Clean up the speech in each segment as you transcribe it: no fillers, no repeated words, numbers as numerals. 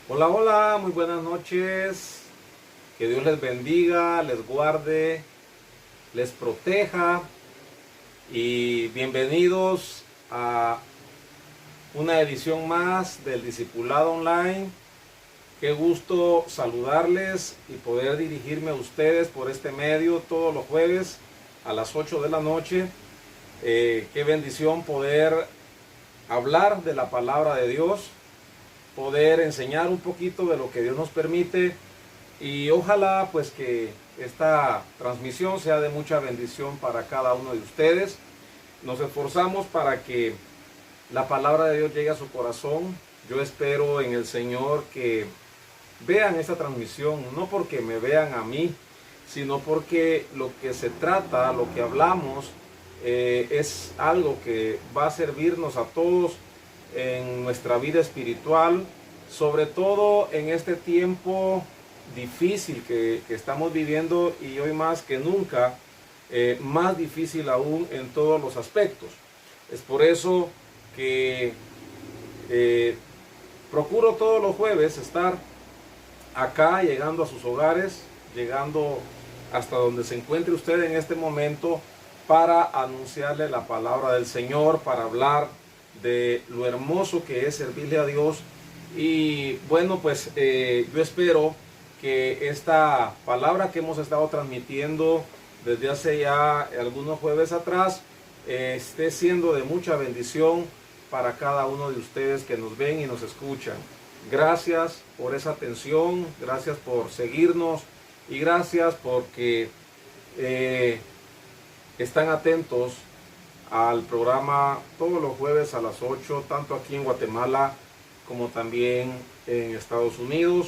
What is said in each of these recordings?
Hola, hola, muy buenas noches. Que Dios les bendiga, les guarde, les proteja y bienvenidos a una edición más del Discipulado Online. Qué gusto saludarles y poder dirigirme a ustedes por este medio todos los jueves a las 8 de la noche. Qué bendición poder hablar de la palabra de Dios, poder enseñar un poquito de lo que Dios nos permite. Y ojalá pues que esta transmisión sea de mucha bendición para cada uno de ustedes. Nos esforzamos para que la palabra de Dios llegue a su corazón. Yo espero en el Señor que vean esta transmisión, no porque me vean a mí, sino porque lo que se trata, lo que hablamos, es algo que va a servirnos a todos en nuestra vida espiritual, sobre todo en este tiempo difícil que estamos viviendo y hoy más que nunca, más difícil aún en todos los aspectos. Es por eso que procuro todos los jueves estar acá, llegando a sus hogares, llegando hasta donde se encuentre usted en este momento, para anunciarle la palabra del Señor, para hablar de lo hermoso que es servirle a Dios. Y bueno, pues yo espero que esta palabra que hemos estado transmitiendo desde hace ya algunos jueves atrás esté siendo de mucha bendición para cada uno de ustedes que nos ven y nos escuchan. Gracias por esa atención, gracias por seguirnos y gracias porque están atentos al programa todos los jueves a las 8, tanto aquí en Guatemala como también en Estados Unidos.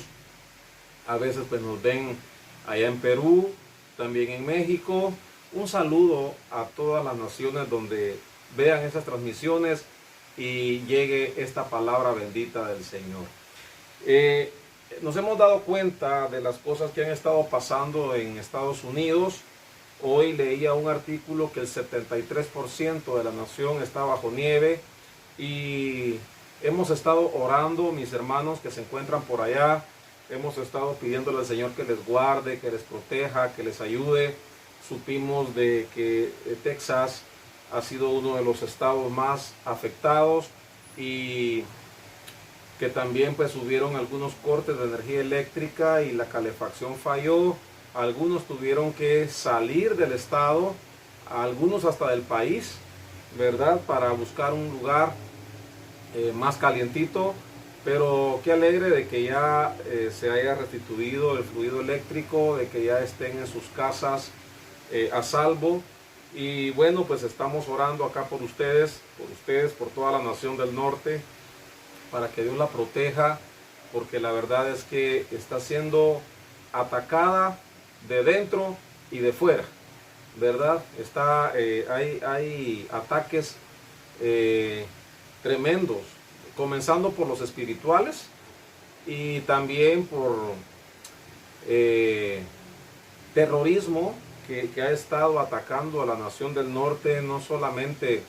A veces pues nos ven allá en Perú, también en México. Un saludo a todas las naciones donde vean esas transmisiones y llegue esta palabra bendita del Señor. Nos hemos dado cuenta de las cosas que han estado pasando en Estados Unidos. Hoy leía un artículo que el 73% de la nación está bajo nieve y hemos estado orando, mis hermanos que se encuentran por allá, hemos estado pidiéndole al Señor que les guarde, que les proteja, que les ayude. Supimos de que Texas ha sido uno de los estados más afectados y que también pues hubieron algunos cortes de energía eléctrica y la calefacción falló. Algunos tuvieron que salir del estado, algunos hasta del país, ¿verdad? Para buscar un lugar más calientito. Pero qué alegre de que ya se haya restituido el fluido eléctrico, de que ya estén en sus casas a salvo. Y bueno, pues estamos orando acá por ustedes, por toda la nación del norte, para que Dios la proteja, porque la verdad es que está siendo atacada de dentro y de fuera, ¿verdad? Hay ataques tremendos, comenzando por los espirituales y también por terrorismo que ha estado atacando a la nación del norte. No solamente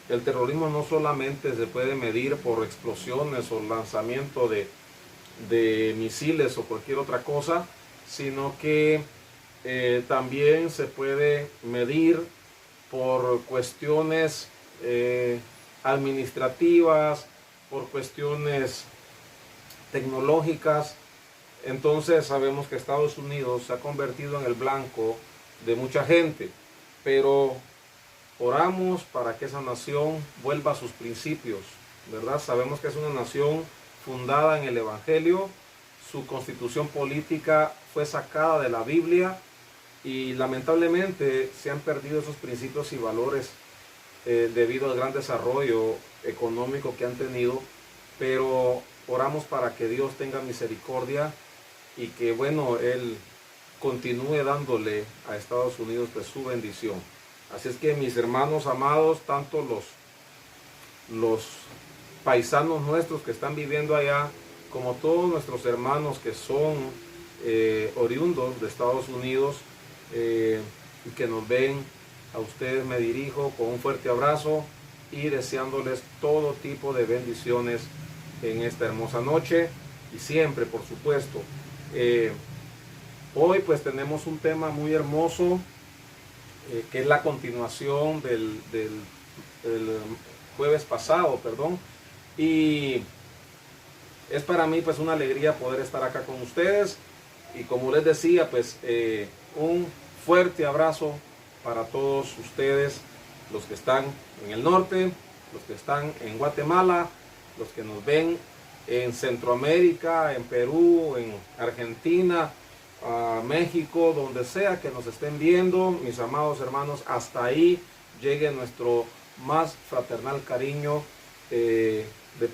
el terrorismo no solamente se puede medir por explosiones o lanzamiento de misiles o cualquier otra cosa, sino que también se puede medir por cuestiones administrativas, por cuestiones tecnológicas. Entonces sabemos que Estados Unidos se ha convertido en el blanco de mucha gente, pero oramos para que esa nación vuelva a sus principios, ¿verdad? Sabemos que es una nación fundada en el Evangelio. Su constitución política fue sacada de la Biblia y lamentablemente se han perdido esos principios y valores debido al gran desarrollo económico que han tenido. Pero oramos para que Dios tenga misericordia y que, bueno, Él continúe dándole a Estados Unidos pues su bendición. Así es que, mis hermanos amados, tanto los paisanos nuestros que están viviendo allá, como todos nuestros hermanos que son oriundos de Estados Unidos y que nos ven, a ustedes me dirijo con un fuerte abrazo y deseándoles todo tipo de bendiciones en esta hermosa noche. y siempre, por supuesto. Hoy pues tenemos un tema muy hermoso, que es la continuación del jueves pasado, perdón. Y es para mí pues una alegría poder estar acá con ustedes. Y como les decía, pues un fuerte abrazo para todos ustedes, los que están en el norte, los que están en Guatemala, los que nos ven en Centroamérica, en Perú, en Argentina, México, donde sea que nos estén viendo, mis amados hermanos, hasta ahí llegue nuestro más fraternal cariño de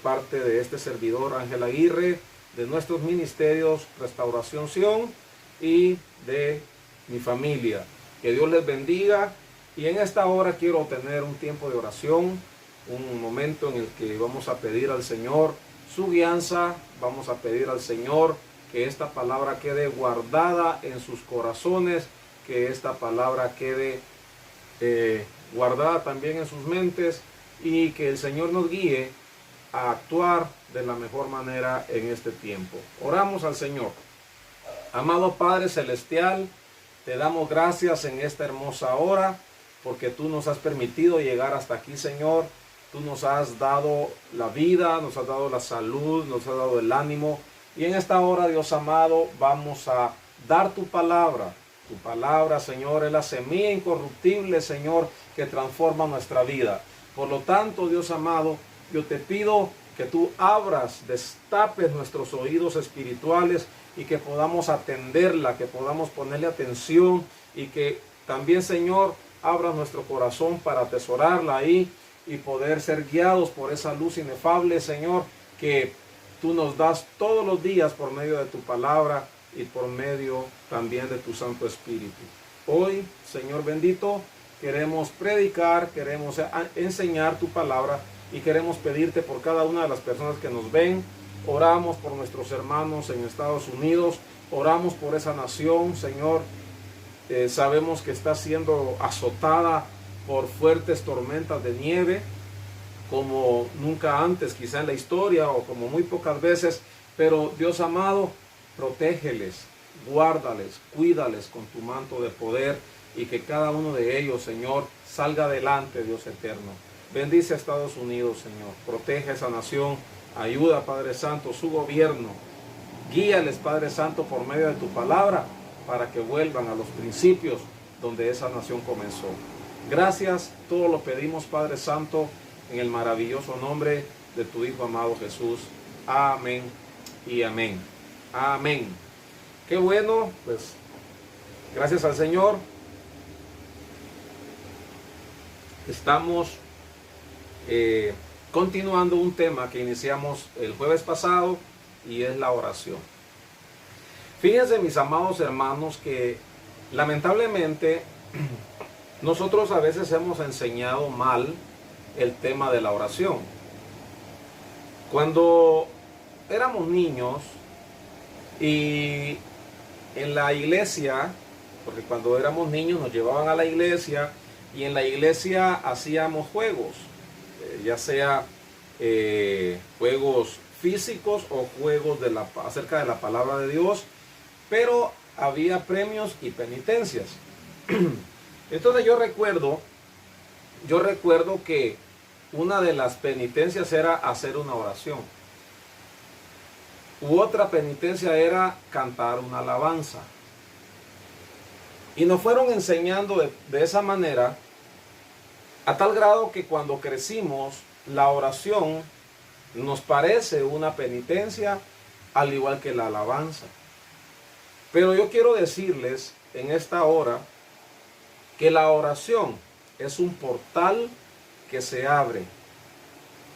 parte de este servidor Ángel Aguirre, de nuestros ministerios Restauración Sion y de mi familia. Que Dios les bendiga, y en esta hora quiero tener un tiempo de oración, un momento en el que vamos a pedir al Señor su guianza, vamos a pedir al Señor que esta palabra quede guardada en sus corazones, que esta palabra quede guardada también en sus mentes, y que el Señor nos guíe a actuar de la mejor manera en este tiempo. Oramos al Señor. Amado Padre Celestial, te damos gracias en esta hermosa hora, porque tú nos has permitido llegar hasta aquí, Señor. Tú nos has dado la vida, nos has dado la salud, nos has dado el ánimo. Y en esta hora, Dios amado, vamos a dar tu palabra. Tu palabra, Señor, es la semilla incorruptible, Señor, que transforma nuestra vida. Por lo tanto, Dios amado, yo te pido que tú abras, destapes nuestros oídos espirituales y que podamos atenderla, que podamos ponerle atención, y que también, Señor, abras nuestro corazón para atesorarla ahí y poder ser guiados por esa luz inefable, Señor, que tú nos das todos los días por medio de tu palabra y por medio también de tu Santo Espíritu. Hoy, Señor bendito, queremos predicar, queremos enseñar tu palabra, y queremos pedirte por cada una de las personas que nos ven. Oramos por nuestros hermanos en Estados Unidos, oramos por esa nación, Señor. Sabemos que está siendo azotada por fuertes tormentas de nieve, como nunca antes quizá en la historia, o como muy pocas veces. Pero Dios amado, protégeles, guárdales, cuídales con tu manto de poder, y que cada uno de ellos, Señor, salga adelante, Dios eterno. Bendice a Estados Unidos, Señor. Protege a esa nación. Ayuda, Padre Santo, su gobierno. Guíales, Padre Santo, por medio de tu palabra, para que vuelvan a los principios donde esa nación comenzó. Gracias, todo lo pedimos, Padre Santo, en el maravilloso nombre de tu Hijo amado Jesús. Amén y amén. Amén. Qué bueno, pues, gracias al Señor. Estamos continuando un tema que iniciamos el jueves pasado, y es la oración. Fíjense, mis amados hermanos, que lamentablemente nosotros a veces hemos enseñado mal el tema de la oración. Cuando éramos niños y en la iglesia, porque cuando éramos niños nos llevaban a la iglesia, y en la iglesia hacíamos juegos, ya sea juegos físicos o juegos acerca de la palabra de Dios, pero había premios y penitencias. Entonces yo recuerdo que una de las penitencias era hacer una oración, u otra penitencia era cantar una alabanza, y nos fueron enseñando de esa manera, a tal grado que cuando crecimos, la oración nos parece una penitencia, al igual que la alabanza. Pero yo quiero decirles en esta hora que la oración es un portal que se abre.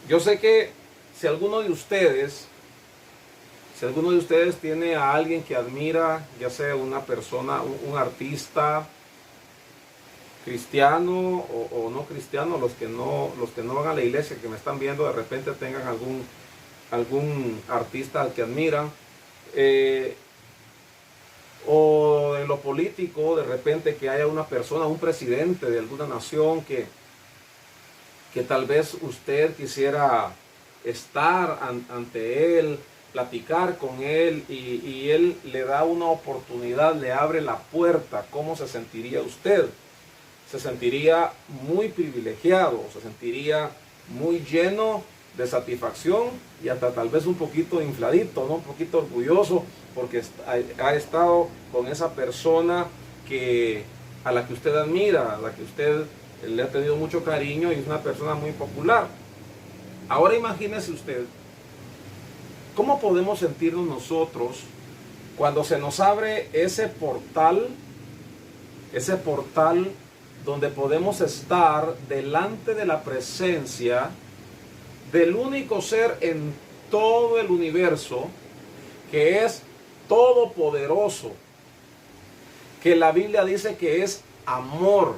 Yo sé que si alguno de ustedes tiene a alguien que admira, ya sea una persona, un artista cristiano o no cristiano, los que no van a la iglesia, que me están viendo, de repente tengan algún artista al que admiran, o en lo político, de repente que haya una persona, un presidente de alguna nación que tal vez usted quisiera estar ante él, platicar con Él y Él le da una oportunidad, le abre la puerta, ¿cómo se sentiría usted? Se sentiría muy privilegiado, se sentiría muy lleno de satisfacción y hasta tal vez un poquito infladito, ¿no? Un poquito orgulloso porque ha estado con esa persona a la que usted admira, a la que usted le ha tenido mucho cariño y es una persona muy popular. Ahora imagínese usted, ¿cómo podemos sentirnos nosotros cuando se nos abre ese portal donde podemos estar delante de la presencia del único ser en todo el universo que es todopoderoso, que la Biblia dice que es amor,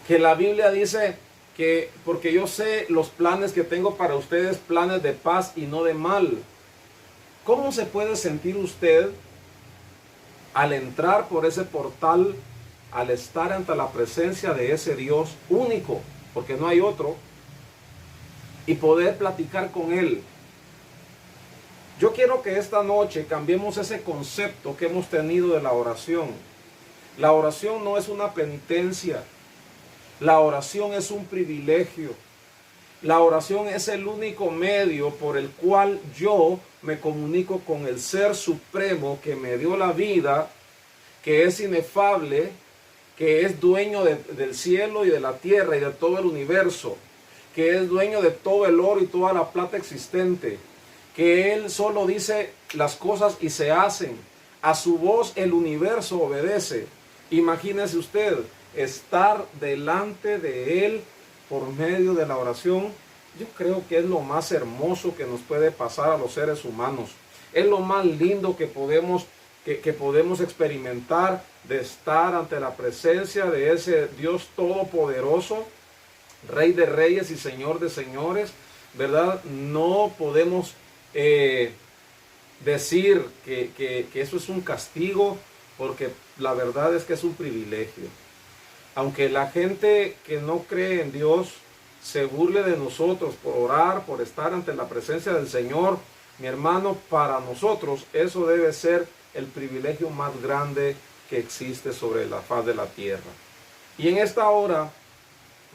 que la Biblia dice que porque yo sé los planes que tengo para ustedes, planes de paz y no de mal? ¿Cómo se puede sentir usted al entrar por ese portal, al estar ante la presencia de ese Dios único, porque no hay otro, y poder platicar con Él? Yo quiero que esta noche cambiemos ese concepto que hemos tenido de la oración. La oración no es una penitencia. La oración es un privilegio. La oración es el único medio por el cual yo me comunico con el Ser Supremo que me dio la vida, que es inefable, que es dueño del cielo y de la tierra y de todo el universo, que es dueño de todo el oro y toda la plata existente, que Él solo dice las cosas y se hacen. A su voz el universo obedece. Imagínese usted estar delante de Él por medio de la oración. Yo creo que es lo más hermoso que nos puede pasar a los seres humanos. Es lo más lindo que podemos experimentar, de estar ante la presencia de ese Dios todopoderoso, Rey de reyes y Señor de señores, ¿verdad? No podemos decir que eso es un castigo, porque la verdad es que es un privilegio. Aunque la gente que no cree en Dios se burle de nosotros por orar, por estar ante la presencia del Señor, mi hermano, para nosotros eso debe ser el privilegio más grande que existe sobre la faz de la tierra. Y en esta hora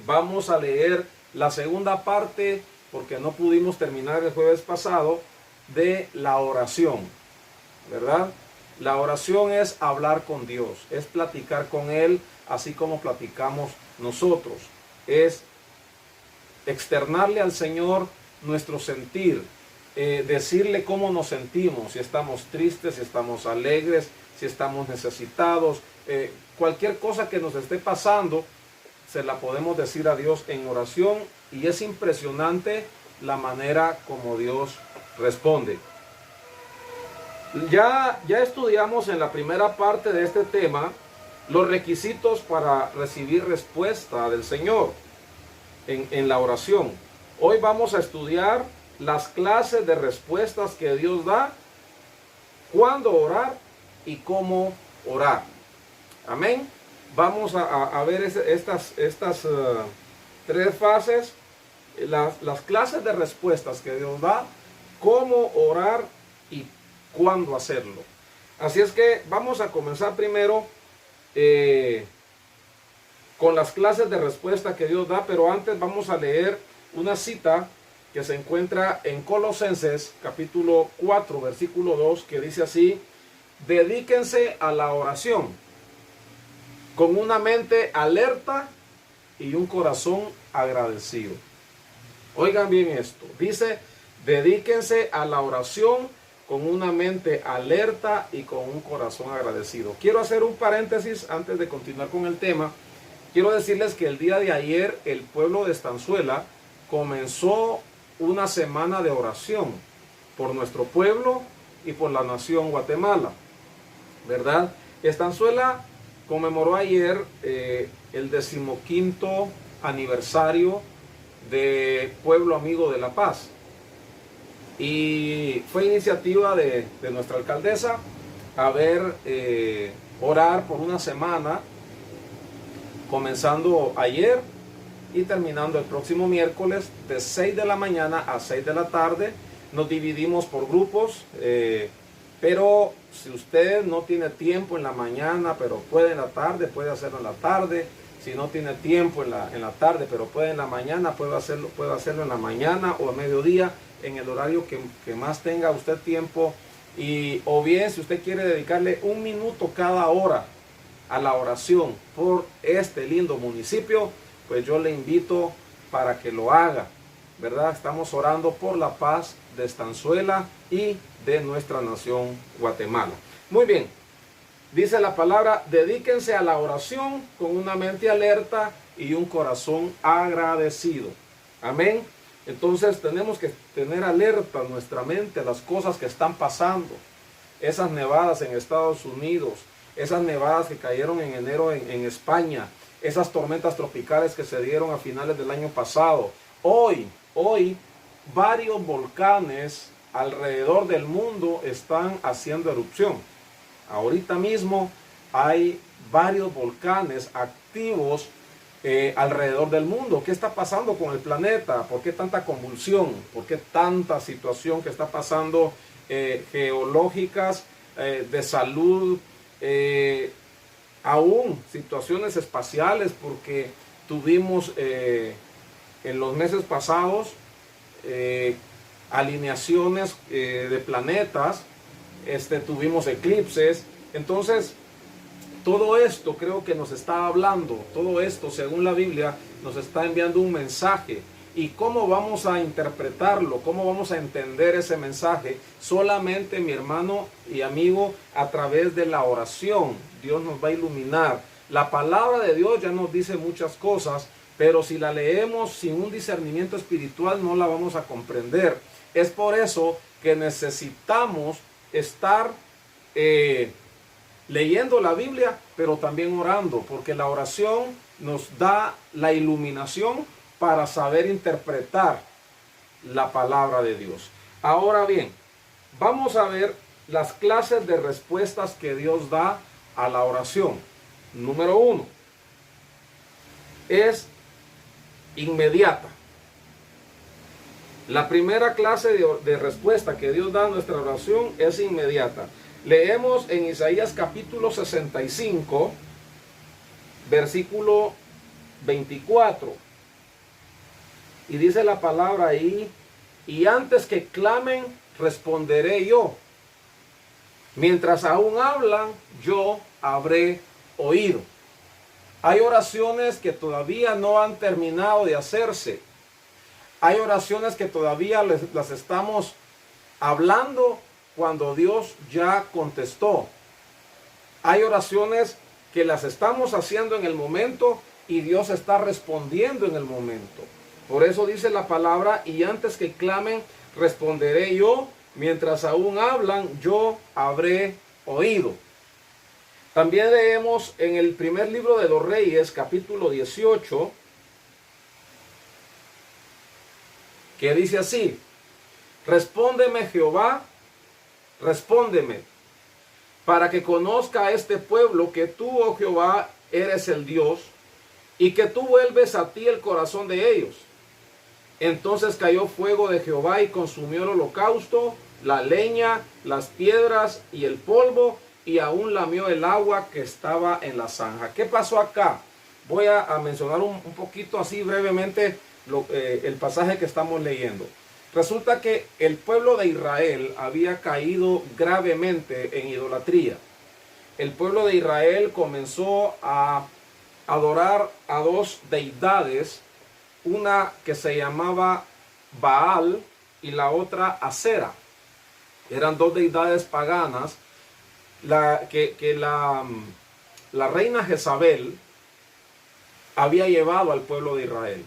vamos a leer la segunda parte, porque no pudimos terminar el jueves pasado, de la oración, ¿verdad? La oración es hablar con Dios, es platicar con Él, así como platicamos nosotros. Es externarle al Señor nuestro sentir, decirle cómo nos sentimos, si estamos tristes, si estamos alegres, si estamos necesitados, cualquier cosa que nos esté pasando, se la podemos decir a Dios en oración, y es impresionante la manera como Dios responde. Ya estudiamos en la primera parte de este tema los requisitos para recibir respuesta del Señor en la oración. Hoy vamos a estudiar las clases de respuestas que Dios da, cuándo orar y cómo orar. Amén. Vamos a ver estas tres fases, las clases de respuestas que Dios da, cómo orar y cuándo hacerlo. Así es que vamos a comenzar primero con las clases de respuesta que Dios da, pero antes vamos a leer una cita que se encuentra en Colosenses capítulo 4 versículo 2, que dice así: dedíquense a la oración con una mente alerta y un corazón agradecido. Oigan bien esto, dice: dedíquense a la oración con una mente alerta y con un corazón agradecido. Quiero hacer un paréntesis antes de continuar con el tema. Quiero decirles que el día de ayer el pueblo de Estanzuela comenzó una semana de oración por nuestro pueblo y por la nación Guatemala, ¿verdad? Estanzuela conmemoró ayer el 15º aniversario de Pueblo Amigo de la Paz. Y fue iniciativa de nuestra alcaldesa orar por una semana, comenzando ayer y terminando el próximo miércoles de 6 de la mañana a 6 de la tarde, nos dividimos por grupos, pero si usted no tiene tiempo en la mañana, pero puede en la tarde, puede hacerlo en la tarde. Si no tiene tiempo en la tarde, pero puede en la mañana, puede hacerlo en la mañana o a mediodía, en el horario que más tenga usted tiempo. O bien, si usted quiere dedicarle un minuto cada hora a la oración por este lindo municipio, pues yo le invito para que lo haga, ¿verdad? Estamos orando por la paz de Estanzuela y de nuestra nación Guatemala. Muy bien, dice la palabra, dedíquense a la oración con una mente alerta y un corazón agradecido. Amén. Entonces tenemos que tener alerta nuestra mente a las cosas que están pasando. Esas nevadas en Estados Unidos, esas nevadas que cayeron en enero en España, esas tormentas tropicales que se dieron a finales del año pasado. Hoy varios volcanes alrededor del mundo están haciendo erupción. Ahorita mismo hay varios volcanes activos alrededor del mundo. ¿Qué está pasando con el planeta? ¿Por qué tanta convulsión? ¿Por qué tanta situación que está pasando geológicas, de salud, aún situaciones espaciales? Porque tuvimos en los meses pasados alineaciones de planetas, tuvimos eclipses. Entonces todo esto creo que nos está hablando, todo esto según la Biblia nos está enviando un mensaje. ¿Y cómo vamos a interpretarlo? ¿Cómo vamos a entender ese mensaje? Solamente, mi hermano y amigo, a través de la oración. Dios nos va a iluminar. La palabra de Dios ya nos dice muchas cosas, pero si la leemos sin un discernimiento espiritual no la vamos a comprender. Es por eso que necesitamos estar leyendo la Biblia, pero también orando, porque la oración nos da la iluminación para saber interpretar la palabra de Dios. Ahora bien, vamos a ver las clases de respuestas que Dios da a la oración. Número 1, es inmediata. La primera clase de respuesta que Dios da a nuestra oración es inmediata. Leemos en Isaías capítulo 65, versículo 24. Y dice la palabra ahí, y antes que clamen, responderé yo. Mientras aún hablan, yo habré oído. Hay oraciones que todavía no han terminado de hacerse. Hay oraciones que todavía las estamos hablando cuando Dios ya contestó. Hay oraciones que las estamos haciendo en el momento y Dios está respondiendo en el momento. Por eso dice la palabra, y antes que clamen, responderé yo. Mientras aún hablan, yo habré oído. También leemos en el primer libro de los Reyes, capítulo 18, que dice así, respóndeme Jehová, respóndeme, para que conozca a este pueblo que tú, oh Jehová, eres el Dios, y que tú vuelves a ti el corazón de ellos. Entonces cayó fuego de Jehová y consumió el holocausto, la leña, las piedras y el polvo, y aún lamió el agua que estaba en la zanja. ¿Qué pasó acá? Voy a mencionar un poquito así brevemente el pasaje que estamos leyendo. Resulta que el pueblo de Israel había caído gravemente en idolatría. El pueblo de Israel comenzó a adorar a dos deidades, una que se llamaba Baal y la otra Acera. Eran dos deidades paganas la reina Jezabel había llevado al pueblo de Israel.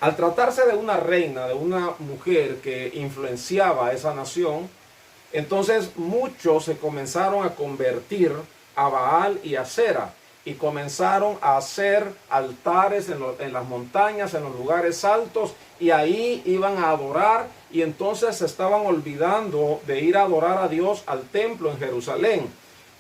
Al tratarse de una reina, de una mujer que influenciaba a esa nación, entonces muchos se comenzaron a convertir a Baal y a Acera y comenzaron a hacer altares en las montañas, en los lugares altos, y ahí iban a adorar, y entonces se estaban olvidando de ir a adorar a Dios al templo en Jerusalén.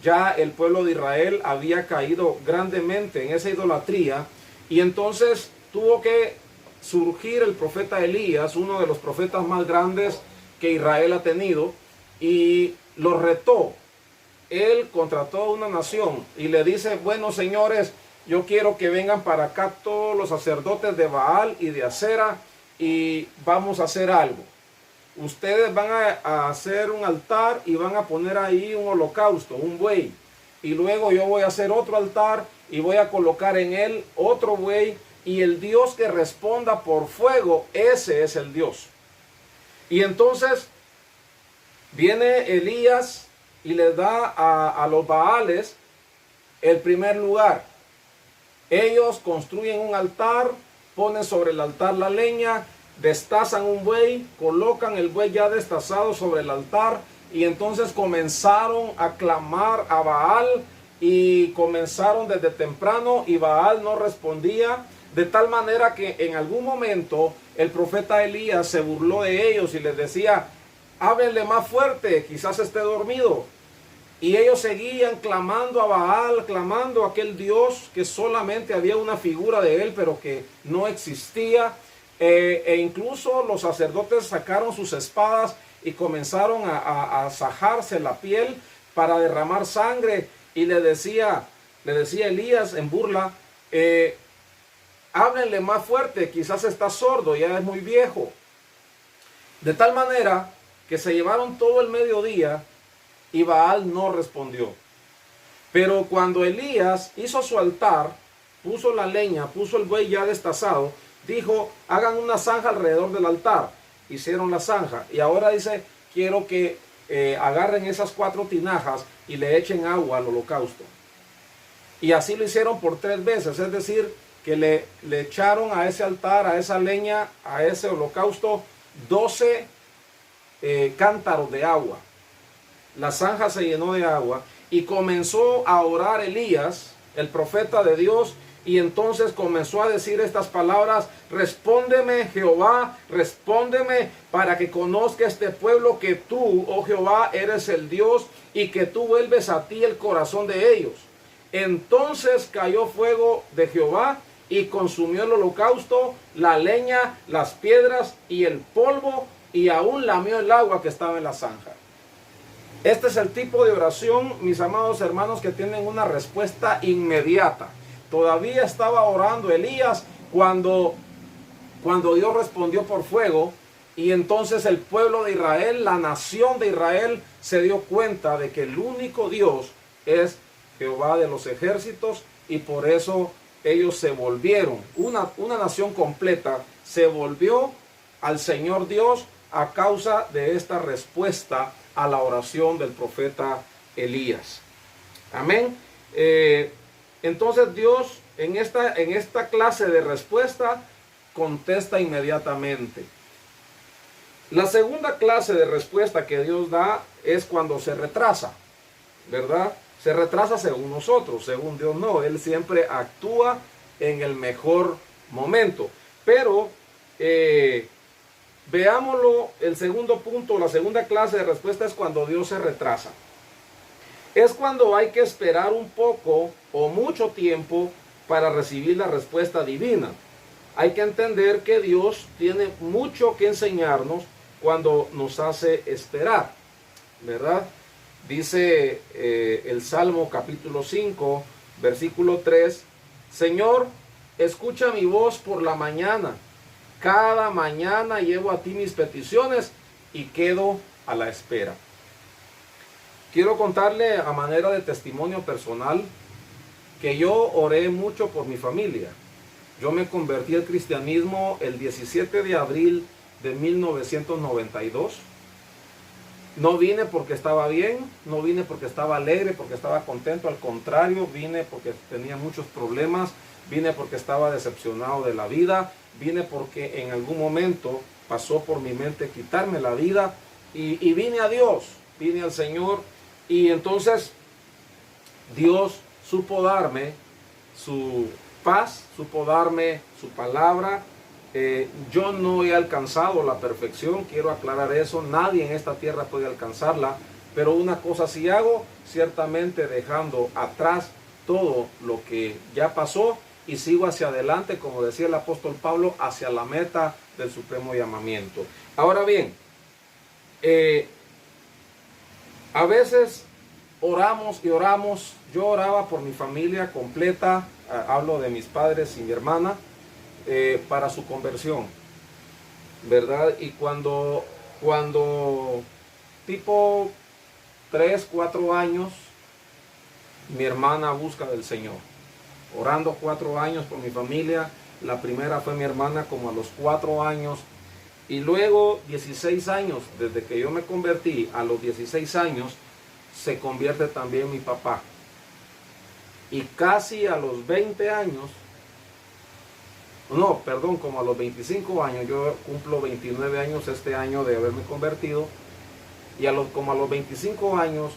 Ya el pueblo de Israel había caído grandemente en esa idolatría, y entonces tuvo que surgir el profeta Elías, uno de los profetas más grandes que Israel ha tenido, y lo retó él contra toda una nación y le dice: bueno, señores, yo quiero que vengan para acá todos los sacerdotes de Baal y de Acera y vamos a hacer algo. Ustedes van a hacer un altar y van a poner ahí un holocausto, un buey, y luego yo voy a hacer otro altar y voy a colocar en él otro buey, y el Dios que responda por fuego, ese es el Dios. Y entonces viene Elías y les da a los Baales el primer lugar. Ellos construyen un altar, ponen sobre el altar la leña, destazan un buey, colocan el buey ya destazado sobre el altar, y entonces comenzaron a clamar a Baal, y comenzaron desde temprano, y Baal no respondía, de tal manera que en algún momento el profeta Elías se burló de ellos y les decía: háblenle más fuerte, quizás esté dormido. Y ellos seguían clamando a Baal, clamando a aquel Dios que solamente había una figura de él, pero que no existía. E incluso los sacerdotes sacaron sus espadas y comenzaron a sajarse la piel para derramar sangre. Y le decía Elías en burla: háblenle más fuerte, quizás está sordo, ya es muy viejo. De tal manera que se llevaron todo el mediodía y Baal no respondió. Pero cuando Elías hizo su altar, puso la leña, puso el buey ya destazado, dijo: hagan una zanja alrededor del altar. Hicieron la zanja, y ahora dice: quiero que agarren esas 4 tinajas y le echen agua al holocausto. Y así lo hicieron por 3 veces, es decir, que le echaron a ese altar, a esa leña, a ese holocausto, 12 cántaros de agua. La zanja se llenó de agua y comenzó a orar Elías, el profeta de Dios, y entonces comenzó a decir estas palabras: respóndeme, Jehová, respóndeme, para que conozca este pueblo que tú, oh Jehová, eres el Dios, y que tú vuelves a ti el corazón de ellos. Entonces cayó fuego de Jehová y consumió el holocausto, la leña, las piedras y el polvo, y aún lamió el agua que estaba en la zanja. Este es el tipo de oración, mis amados hermanos, que tienen una respuesta inmediata. Todavía estaba orando Elías cuando Dios respondió por fuego, y entonces el pueblo de Israel, la nación de Israel, se dio cuenta de que el único Dios es Jehová de los ejércitos, y por eso ellos se volvieron, una nación completa se volvió al Señor Dios a causa de esta respuesta a la oración del profeta Elías. Amén. Entonces Dios en esta clase de respuesta contesta inmediatamente. La segunda clase de respuesta que Dios da es cuando se retrasa, ¿verdad? Se retrasa según nosotros, según Dios no. Él siempre actúa en el mejor momento. Pero veámoslo, el segundo punto, la segunda clase de respuesta es cuando Dios se retrasa. Es cuando hay que esperar un poco o mucho tiempo para recibir la respuesta divina. Hay que entender que Dios tiene mucho que enseñarnos cuando nos hace esperar, ¿verdad? Dice el Salmo capítulo 5, versículo 3, Señor, escucha mi voz por la mañana. Cada mañana llevo a ti mis peticiones y quedo a la espera. Quiero contarle a manera de testimonio personal que yo oré mucho por mi familia. Yo me convertí al cristianismo el 17 de abril de 1992. No vine porque estaba bien, no vine porque estaba alegre, porque estaba contento, al contrario, vine porque tenía muchos problemas, vine porque estaba decepcionado de la vida, vine porque en algún momento pasó por mi mente quitarme la vida, y vine a Dios, vine al Señor, y entonces Dios supo darme su paz, supo darme su palabra. Yo no he alcanzado la perfección, quiero aclarar eso, nadie en esta tierra puede alcanzarla, pero una cosa sí hago, ciertamente dejando atrás todo lo que ya pasó, y sigo hacia adelante, como decía el apóstol Pablo, hacia la meta del supremo llamamiento. Ahora bien, a veces oramos y oramos. Yo oraba por mi familia completa, hablo de mis padres y mi hermana, para su conversión, ¿verdad? Y cuando tipo 3, 4 años, mi hermana busca del Señor. Orando 4 años por mi familia. La primera fue mi hermana como a los 4 años. Y luego 16 años, desde que yo me convertí, a los 16 años, se convierte también mi papá. Y casi a los 20 años, no, perdón, como a los 25 años, yo cumplo 29 años este año de haberme convertido. Y como a los 25 años,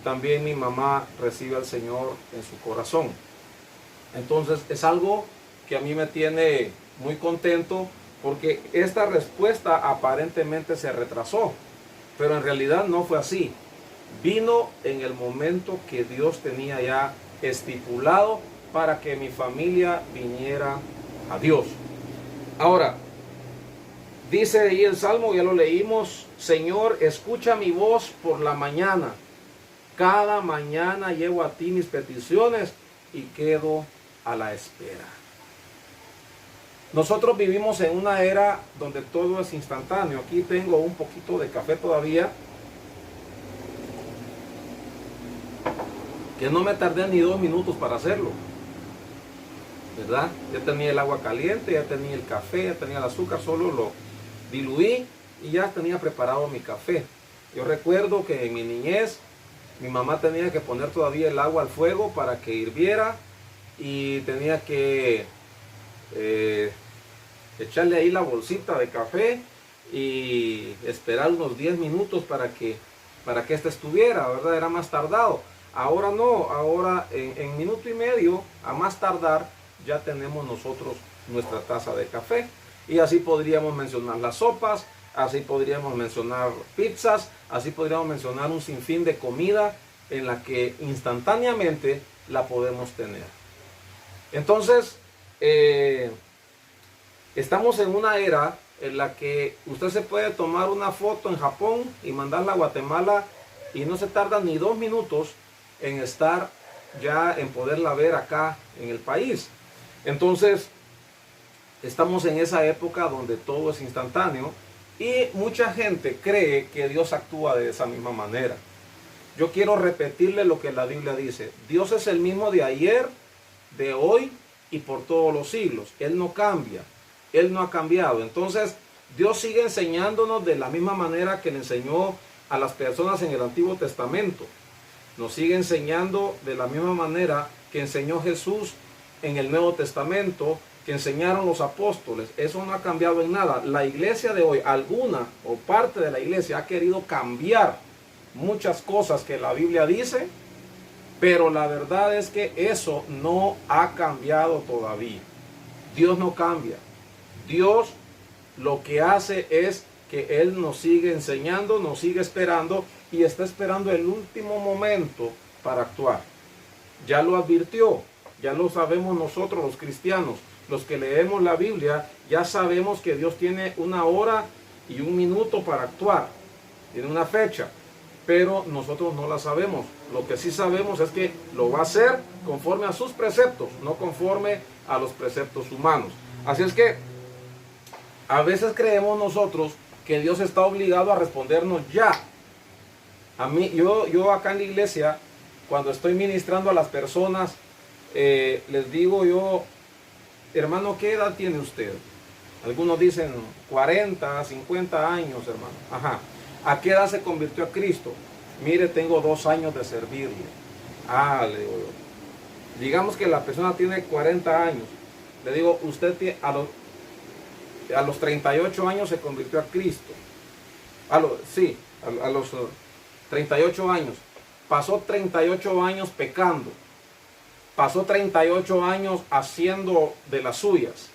también mi mamá recibe al Señor en su corazón. Entonces es algo que a mí me tiene muy contento, porque esta respuesta aparentemente se retrasó, pero en realidad no fue así. Vino en el momento que Dios tenía ya estipulado para que mi familia viniera a Dios. Ahora, dice ahí el Salmo, ya lo leímos: Señor, escucha mi voz por la mañana. Cada mañana llevo a ti mis peticiones y quedo a la espera. Nosotros vivimos en una era donde todo es instantáneo. Aquí tengo un poquito de café todavía, que no me tardé ni 2 minutos para hacerlo, ¿verdad? Ya tenía el agua caliente, ya tenía el café, ya tenía el azúcar, solo lo diluí y ya tenía preparado mi café. Yo recuerdo que en mi niñez mi mamá tenía que poner todavía el agua al fuego para que hirviera, y tenía que echarle ahí la bolsita de café y esperar unos 10 minutos para que este estuviera, ¿verdad? Era más tardado. Ahora no, ahora en minuto y medio, a más tardar, ya tenemos nosotros nuestra taza de café. Y así podríamos mencionar las sopas, así podríamos mencionar pizzas, así podríamos mencionar un sinfín de comida en la que instantáneamente la podemos tener. Entonces, estamos en una era en la que usted se puede tomar una foto en Japón y mandarla a Guatemala y no se tarda ni 2 minutos en estar ya, en poderla ver acá en el país. Entonces, estamos en esa época donde todo es instantáneo y mucha gente cree que Dios actúa de esa misma manera. Yo quiero repetirle lo que la Biblia dice: Dios es el mismo de ayer, de hoy y por todos los siglos. Él no cambia, Él no ha cambiado. Entonces, Dios sigue enseñándonos de la misma manera que le enseñó a las personas en el Antiguo Testamento. Nos sigue enseñando de la misma manera que enseñó Jesús en el Nuevo Testamento, que enseñaron los apóstoles. Eso no ha cambiado en nada. La iglesia de hoy, alguna o parte de la iglesia, ha querido cambiar muchas cosas que la Biblia dice, pero la verdad es que eso no ha cambiado todavía. Dios no cambia. Dios lo que hace es que Él nos sigue enseñando, nos sigue esperando y está esperando el último momento para actuar. Ya lo advirtió, ya lo sabemos nosotros los cristianos, los que leemos la Biblia, ya sabemos que Dios tiene una hora y un minuto para actuar, tiene una fecha, pero nosotros no la sabemos. Lo que sí sabemos es que lo va a hacer conforme a sus preceptos, no conforme a los preceptos humanos. Así es que a veces creemos nosotros que Dios está obligado a respondernos ya. A mí, yo acá en la iglesia, cuando estoy ministrando a las personas, les digo yo: hermano, ¿qué edad tiene usted? Algunos dicen 40, 50 años, hermano. Ajá. ¿A qué edad se convirtió a Cristo? Mire, tengo 2 años de servirle. Le digo yo. Digamos que la persona tiene 40 años. Le digo, usted a los 38 años se convirtió a Cristo. A los 38 años. Pasó 38 años pecando. Pasó 38 años haciendo de las suyas.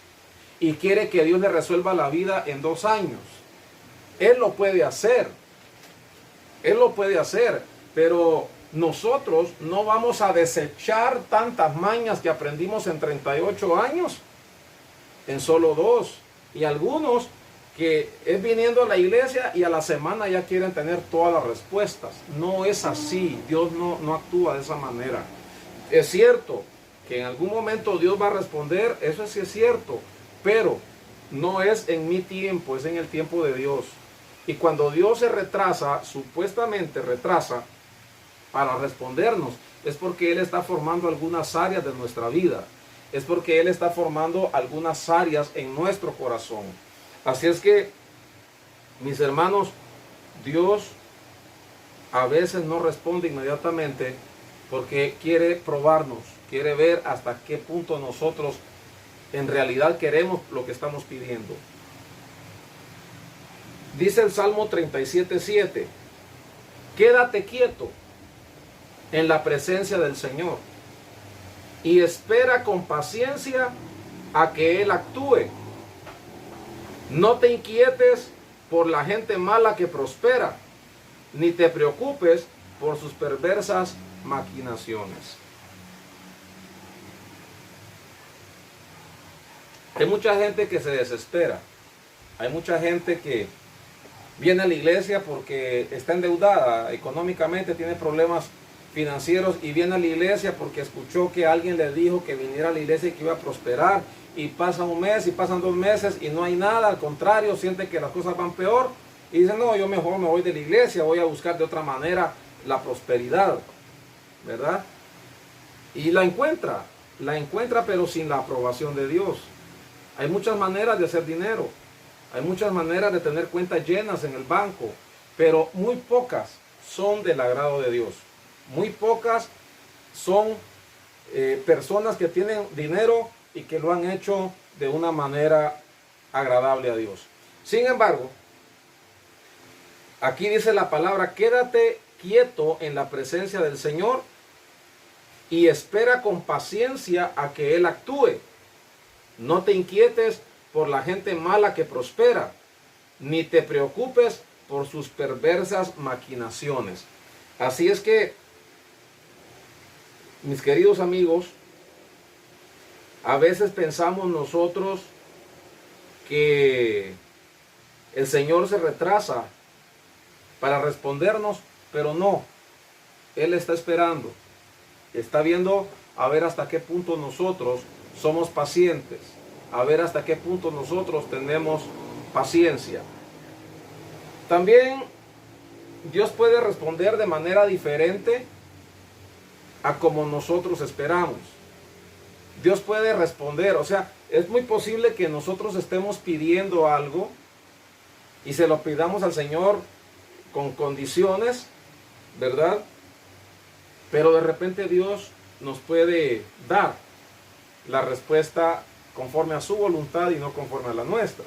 Y quiere que Dios le resuelva la vida en 2 años. Él lo puede hacer. Él lo puede hacer. Pero nosotros no vamos a desechar tantas mañas que aprendimos en 38 años, en solo 2. Y algunos que es viniendo a la iglesia y a la semana ya quieren tener todas las respuestas. No es así, Dios no actúa de esa manera. Es cierto que en algún momento Dios va a responder, eso sí es cierto, pero no es en mi tiempo, es en el tiempo de Dios. Y cuando Dios se retrasa, supuestamente retrasa para respondernos, es porque Él está formando algunas áreas de nuestra vida. Es porque Él está formando algunas áreas en nuestro corazón. Así es que, mis hermanos, Dios a veces no responde inmediatamente porque quiere probarnos, quiere ver hasta qué punto nosotros en realidad queremos lo que estamos pidiendo. Dice el Salmo 37:7, quédate quieto en la presencia del Señor y espera con paciencia a que Él actúe. No te inquietes por la gente mala que prospera, ni te preocupes por sus perversas maquinaciones. Hay mucha gente que se desespera. Hay mucha gente que viene a la iglesia porque está endeudada económicamente, tiene problemas financieros y viene a la iglesia porque escuchó que alguien le dijo que viniera a la iglesia y que iba a prosperar, y pasa un mes y pasan 2 meses y no hay nada, al contrario, siente que las cosas van peor y dice, no, yo mejor me voy de la iglesia, voy a buscar de otra manera la prosperidad, ¿verdad? Y la encuentra pero sin la aprobación de Dios. Hay muchas maneras de hacer dinero, hay muchas maneras de tener cuentas llenas en el banco, pero muy pocas son del agrado de Dios. Muy pocas son personas que tienen dinero y que lo han hecho de una manera agradable a Dios. Sin embargo, aquí dice la palabra, quédate quieto en la presencia del Señor y espera con paciencia a que Él actúe. No te inquietes por la gente mala que prospera, ni te preocupes por sus perversas maquinaciones. Así es que, mis queridos amigos, a veces pensamos nosotros que el Señor se retrasa para respondernos, pero no. Él está esperando. Está viendo a ver hasta qué punto nosotros somos pacientes. A ver hasta qué punto nosotros tenemos paciencia. También Dios puede responder de manera diferente a como nosotros esperamos. Dios puede responder, o sea, es muy posible que nosotros estemos pidiendo algo y se lo pidamos al Señor con condiciones, ¿verdad? Pero de repente Dios nos puede dar la respuesta conforme a su voluntad y no conforme a la nuestra.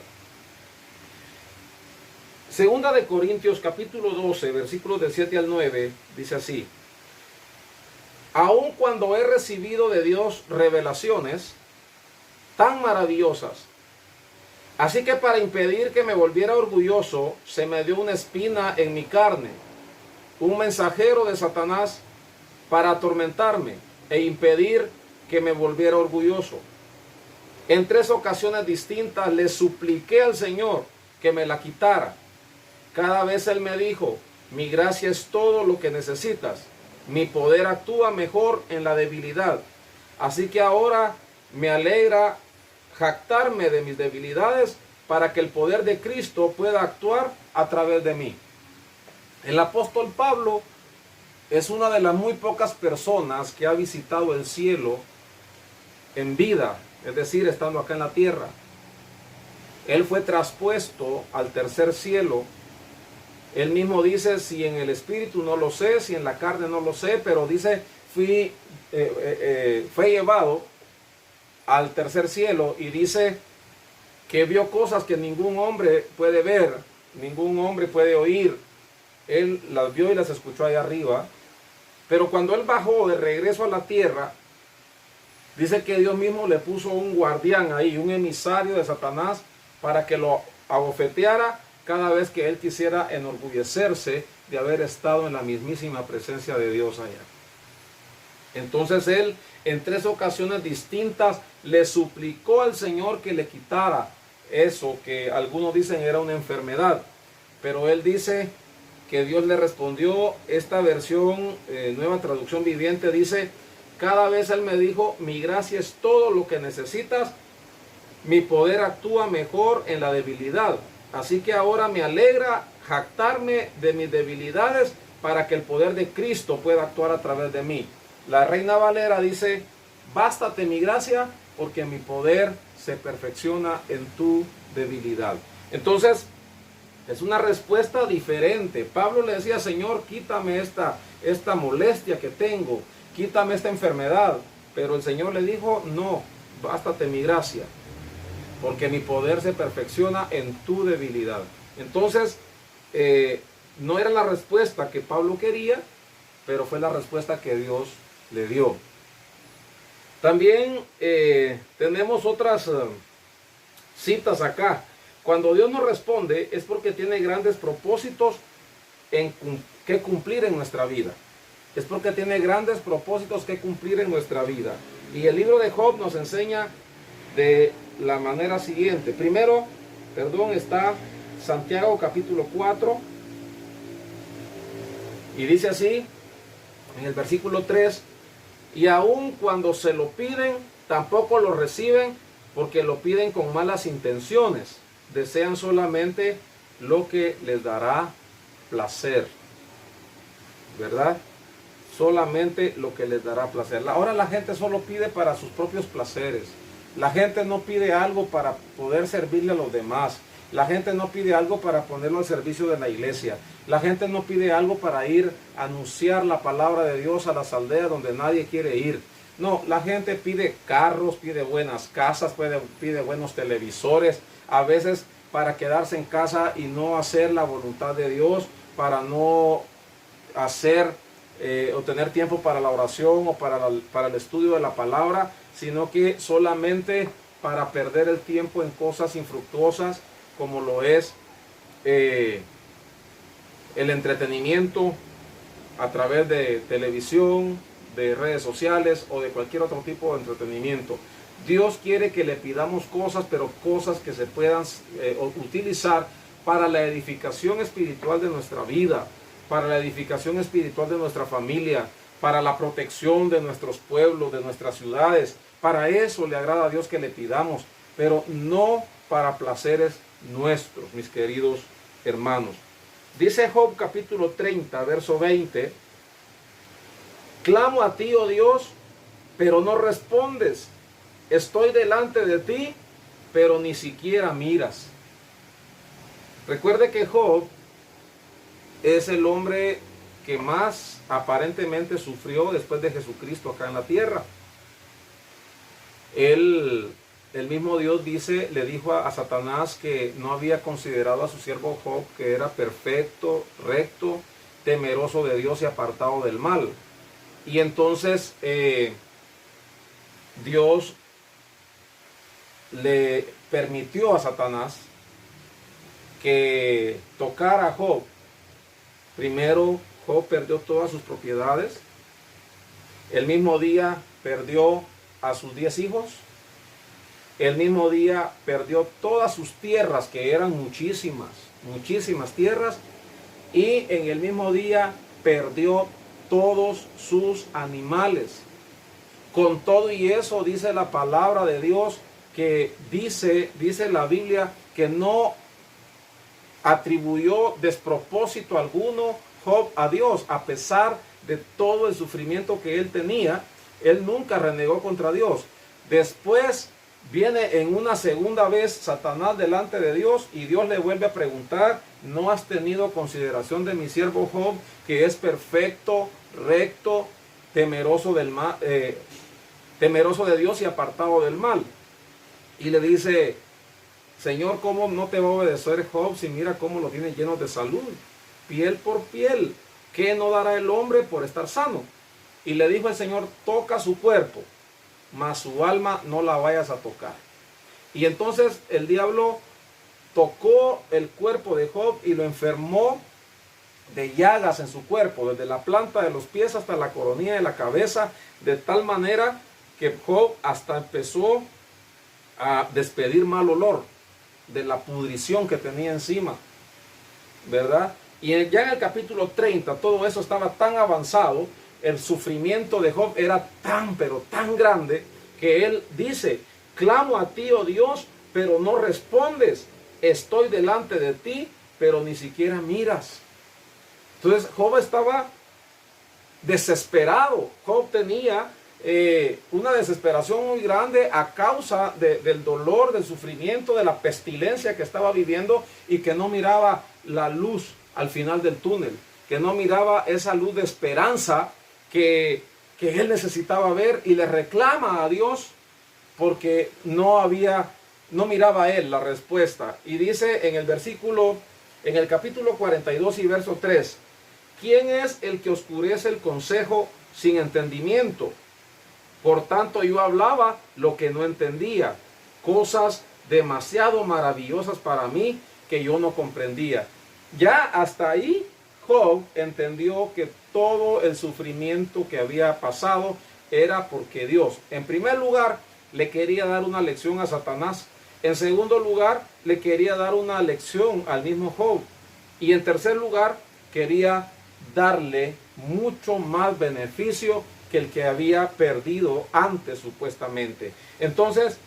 Segunda de Corintios capítulo 12, versículos del 7 al 9, dice así: aun cuando he recibido de Dios revelaciones tan maravillosas, así que para impedir que me volviera orgulloso, se me dio una espina en mi carne, un mensajero de Satanás para atormentarme e impedir que me volviera orgulloso. En 3 ocasiones distintas le supliqué al Señor que me la quitara. Cada vez Él me dijo, mi gracia es todo lo que necesitas. Mi poder actúa mejor en la debilidad. Así que ahora me alegra jactarme de mis debilidades para que el poder de Cristo pueda actuar a través de mí. El apóstol Pablo es una de las muy pocas personas que ha visitado el cielo en vida, es decir, estando acá en la tierra. Él fue traspuesto al tercer cielo. Él mismo dice, si en el espíritu no lo sé, si en la carne no lo sé, pero dice, fue llevado al tercer cielo, y dice que vio cosas que ningún hombre puede ver, ningún hombre puede oír. Él las vio y las escuchó allá arriba, pero cuando él bajó de regreso a la tierra, dice que Dios mismo le puso un guardián ahí, un emisario de Satanás, para que lo abofeteara cada vez que él quisiera enorgullecerse de haber estado en la mismísima presencia de Dios allá. Entonces él en 3 ocasiones distintas le suplicó al Señor que le quitara eso que algunos dicen era una enfermedad. Pero él dice que Dios le respondió. Esta versión, Nueva Traducción Viviente, dice: cada vez él me dijo, mi gracia es todo lo que necesitas, mi poder actúa mejor en la debilidad. Así que ahora me alegra jactarme de mis debilidades para que el poder de Cristo pueda actuar a través de mí. La Reina Valera dice: bástate mi gracia, porque mi poder se perfecciona en tu debilidad. Entonces, es una respuesta diferente. Pablo le decía: Señor, quítame esta molestia que tengo, quítame esta enfermedad. Pero el Señor le dijo: no, bástate mi gracia, porque mi poder se perfecciona en tu debilidad. Entonces, no era la respuesta que Pablo quería, pero fue la respuesta que Dios le dio. También tenemos otras citas acá. Cuando Dios nos responde es porque tiene grandes propósitos que cumplir en nuestra vida. Es porque tiene grandes propósitos que cumplir en nuestra vida. Y el libro de Job nos enseña de la manera siguiente. Primero, está Santiago capítulo 4. Y dice así, en el versículo 3: y aun cuando se lo piden, tampoco lo reciben, porque lo piden con malas intenciones. Desean solamente lo que les dará placer. ¿Verdad? Solamente lo que les dará placer. Ahora la gente solo pide para sus propios placeres. La gente no pide algo para poder servirle a los demás. La gente no pide algo para ponerlo al servicio de la iglesia. La gente no pide algo para ir a anunciar la palabra de Dios a las aldeas donde nadie quiere ir. No, la gente pide carros, pide buenas casas, pide buenos televisores, a veces para quedarse en casa y no hacer la voluntad de Dios, para no hacer o tener tiempo para la oración o para el estudio de la palabra, sino que solamente para perder el tiempo en cosas infructuosas, como lo es el entretenimiento a través de televisión, de redes sociales o de cualquier otro tipo de entretenimiento. Dios quiere que le pidamos cosas, pero cosas que se puedan utilizar para la edificación espiritual de nuestra vida, para la edificación espiritual de nuestra familia, para la protección de nuestros pueblos, de nuestras ciudades. Para eso le agrada a Dios que le pidamos, pero no para placeres nuestros, mis queridos hermanos. Dice Job capítulo 30, verso 20: clamo a ti, oh Dios, pero no respondes. Estoy delante de ti, pero ni siquiera miras. Recuerde que Job es el hombre que más aparentemente sufrió después de Jesucristo acá en la tierra. El mismo Dios le dijo a Satanás que no había considerado a su siervo Job, que era perfecto, recto, temeroso de Dios y apartado del mal. Y entonces Dios le permitió a Satanás que tocara a Job. Primero, Job perdió todas sus propiedades. El mismo día perdió a sus 10 hijos. El mismo día perdió todas sus tierras, que eran muchísimas tierras. Y en el mismo día perdió todos sus animales. Con todo y eso, dice la palabra de Dios, que dice la Biblia, que no atribuyó despropósito alguno Job a Dios. A pesar de todo el sufrimiento que él tenía, él nunca renegó contra Dios. Después viene en una segunda vez Satanás delante de Dios y Dios le vuelve a preguntar: ¿no has tenido consideración de mi siervo Job, que es perfecto, recto, temeroso de Dios y apartado del mal? Y le dice: Señor, ¿cómo no te va a obedecer Job si mira cómo lo tiene lleno de salud? Piel por piel. ¿Qué no dará el hombre por estar sano? Y le dijo el Señor: toca su cuerpo, mas su alma no la vayas a tocar. Y entonces el diablo tocó el cuerpo de Job y lo enfermó de llagas en su cuerpo, desde la planta de los pies hasta la coronilla de la cabeza, de tal manera que Job hasta empezó a despedir mal olor de la pudrición que tenía encima, ¿verdad? Y ya en el capítulo 30 todo eso estaba tan avanzado, el sufrimiento de Job era tan, pero tan grande, que él dice: clamo a ti, oh Dios, pero no respondes, estoy delante de ti, pero ni siquiera miras. Entonces Job estaba desesperado. Job tenía una desesperación muy grande a causa del dolor, del sufrimiento, de la pestilencia que estaba viviendo, y que no miraba la luz al final del túnel, que no miraba esa luz de esperanza que él necesitaba ver, y le reclama a Dios porque no miraba a él la respuesta. Y dice en el capítulo 42 y verso 3: ¿quién es el que oscurece el consejo sin entendimiento? Por tanto yo hablaba lo que no entendía, cosas demasiado maravillosas para mí que yo no comprendía. Ya hasta ahí Job entendió que todo el sufrimiento que había pasado era porque Dios, en primer lugar, le quería dar una lección a Satanás. En segundo lugar, le quería dar una lección al mismo Job. Y en tercer lugar, quería darle mucho más beneficio que el que había perdido antes, supuestamente. Entonces,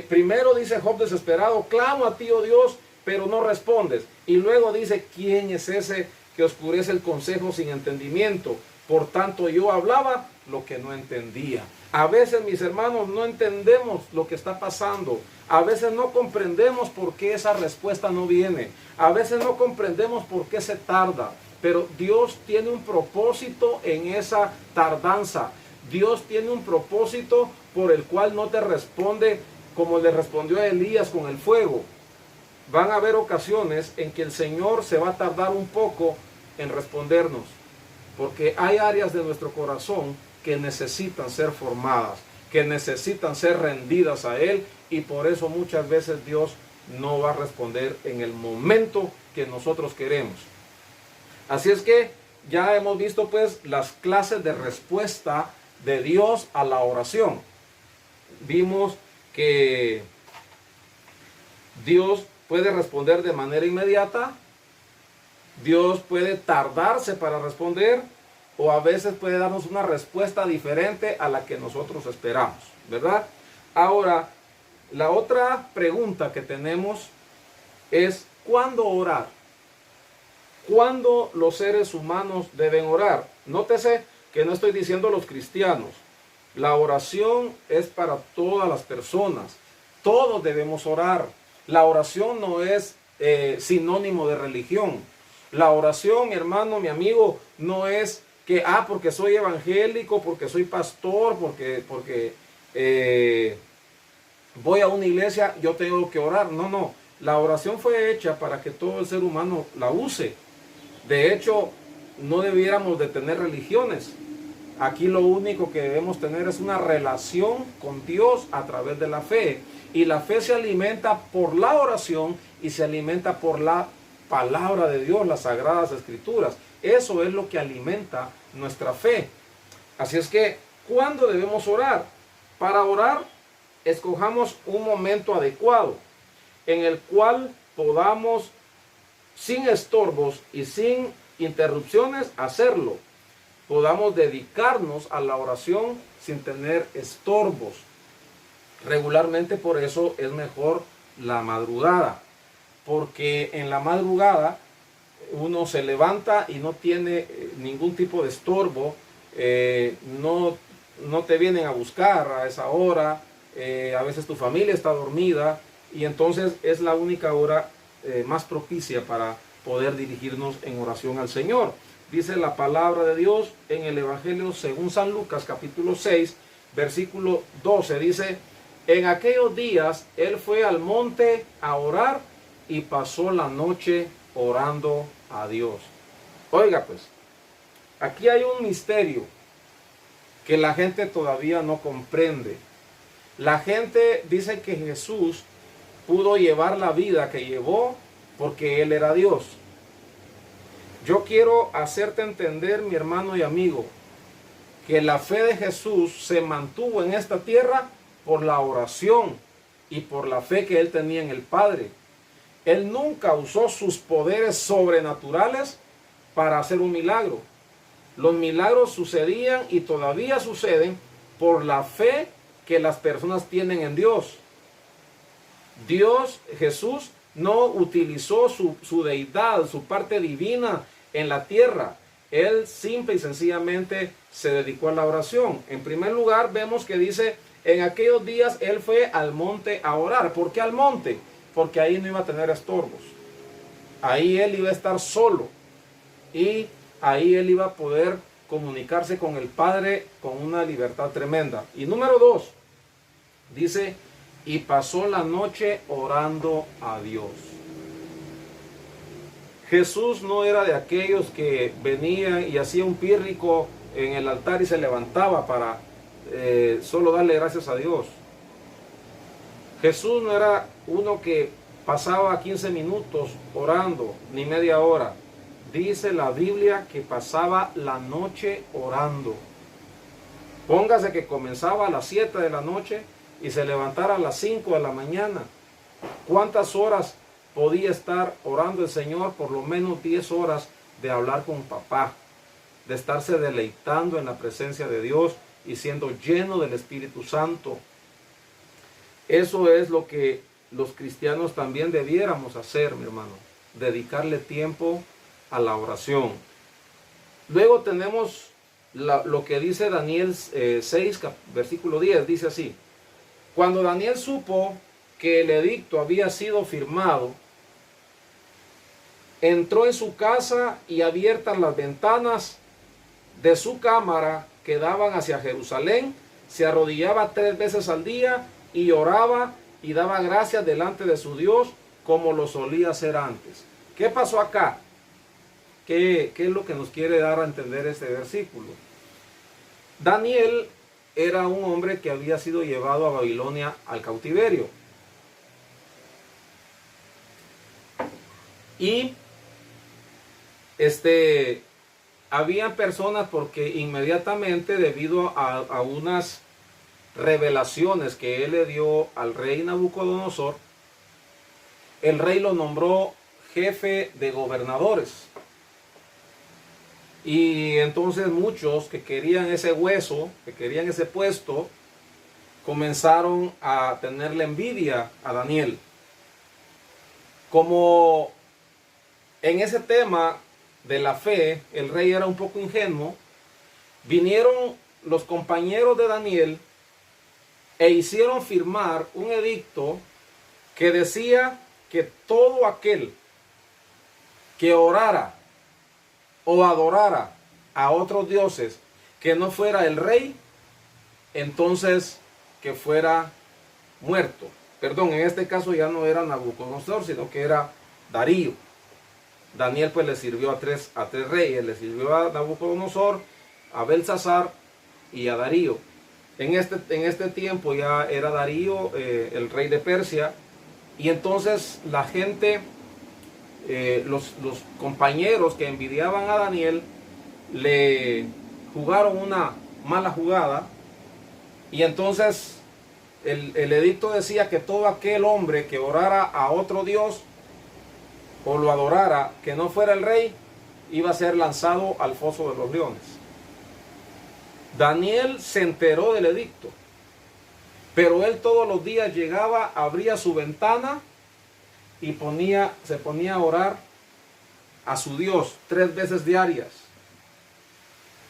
primero dice Job desesperado: clamo a ti, oh Dios, pero no respondes. Y luego dice: ¿quién es ese que oscurece el consejo sin entendimiento? Por tanto yo hablaba lo que no entendía. A veces, mis hermanos, no entendemos lo que está pasando. A veces no comprendemos por qué esa respuesta no viene. A veces no comprendemos por qué se tarda. Pero Dios tiene un propósito en esa tardanza. Dios tiene un propósito por el cual no te responde como le respondió a Elías con el fuego. Van a haber ocasiones en que el Señor se va a tardar un poco en respondernos, porque hay áreas de nuestro corazón que necesitan ser formadas, que necesitan ser rendidas a Él, y por eso muchas veces Dios no va a responder en el momento que nosotros queremos. Así es que ya hemos visto pues las clases de respuesta de Dios a la oración. Vimos que Dios puede responder de manera inmediata, Dios puede tardarse para responder, o a veces puede darnos una respuesta diferente a la que nosotros esperamos, ¿verdad? Ahora, la otra pregunta que tenemos es: ¿cuándo orar? ¿Cuándo los seres humanos deben orar? Nótese que no estoy diciendo los cristianos. La oración es para todas las personas. Todos debemos orar. La oración no es sinónimo de religión. La oración, mi hermano, mi amigo, no es que, porque soy evangélico, porque soy pastor, porque voy a una iglesia, yo tengo que orar. No, no. La oración fue hecha para que todo el ser humano la use. De hecho, no debiéramos de tener religiones. Aquí lo único que debemos tener es una relación con Dios a través de la fe. Y la fe se alimenta por la oración y se alimenta por la palabra de Dios, las sagradas escrituras. Eso es lo que alimenta nuestra fe. Así es que, ¿cuándo debemos orar? Para orar, escojamos un momento adecuado en el cual podamos, sin estorbos y sin interrupciones, hacerlo. Podamos dedicarnos a la oración sin tener estorbos. Regularmente por eso es mejor la madrugada, porque en la madrugada uno se levanta y no tiene ningún tipo de estorbo, no te vienen a buscar a esa hora, a veces tu familia está dormida, y entonces es la única hora más propicia para poder dirigirnos en oración al Señor. Dice la palabra de Dios en el Evangelio según San Lucas, capítulo 6, versículo 12, dice: en aquellos días él fue al monte a orar y pasó la noche orando a Dios. Oiga pues, aquí hay un misterio que la gente todavía no comprende. La gente dice que Jesús pudo llevar la vida que llevó porque Él era Dios. Yo quiero hacerte entender, mi hermano y amigo, que la fe de Jesús se mantuvo en esta tierra por la oración y por la fe que él tenía en el Padre. Él nunca usó sus poderes sobrenaturales para hacer un milagro. Los milagros sucedían y todavía suceden por la fe que las personas tienen en Dios. Jesús, no utilizó su deidad, su parte divina en la tierra. Él simple y sencillamente se dedicó a la oración. En primer lugar, vemos que dice, en aquellos días él fue al monte a orar. ¿Por qué al monte? Porque ahí no iba a tener estorbos. Ahí él iba a estar solo. Y ahí él iba a poder comunicarse con el Padre con una libertad tremenda. Y número 2, dice, y pasó la noche orando a Dios. Jesús no era de aquellos que venían y hacía un pírrico en el altar y se levantaba para solo darle gracias a Dios. Jesús no era uno que pasaba 15 minutos orando, ni media hora. Dice la Biblia que pasaba la noche orando. Póngase que comenzaba a las 7 de la noche y se levantara a las 5 de la mañana. ¿Cuántas horas podía estar orando el Señor? Por lo menos 10 horas de hablar con papá, de estarse deleitando en la presencia de Dios y siendo lleno del Espíritu Santo. Eso es lo que los cristianos también debiéramos hacer, mi hermano, dedicarle tiempo a la oración. Luego tenemos lo que dice Daniel 6, versículo 10, dice así: cuando Daniel supo que el edicto había sido firmado, entró en su casa y abiertas las ventanas de su cámara que daban hacia Jerusalén, se arrodillaba 3 veces al día y oraba y daba gracias delante de su Dios como lo solía hacer antes. ¿Qué pasó acá? ¿Qué es lo que nos quiere dar a entender este versículo? Daniel era un hombre que había sido llevado a Babilonia al cautiverio. Y habían personas, porque inmediatamente, debido a unas revelaciones que él le dio al rey Nabucodonosor, el rey lo nombró jefe de gobernadores. Y entonces muchos que querían ese hueso, que querían ese puesto, comenzaron a tenerle envidia a Daniel. Como en ese tema de la fe el rey era un poco ingenuo, vinieron los compañeros de Daniel e hicieron firmar un edicto que decía que todo aquel que orara o adorara a otros dioses que no fuera el rey, entonces que fuera muerto. Perdón, en este caso ya no era Nabucodonosor, sino que era Darío. Daniel pues le sirvió a tres reyes, le sirvió a Nabucodonosor, a Belsasar y a Darío. En este tiempo ya era Darío el rey de Persia, y entonces la gente, los compañeros que envidiaban a Daniel, le jugaron una mala jugada, y entonces el edicto decía que todo aquel hombre que orara a otro dios o lo adorara que no fuera el rey, iba a ser lanzado al foso de los leones. Daniel se enteró del edicto, pero él todos los días llegaba, abría su ventana y se ponía a orar a su Dios 3 veces diarias.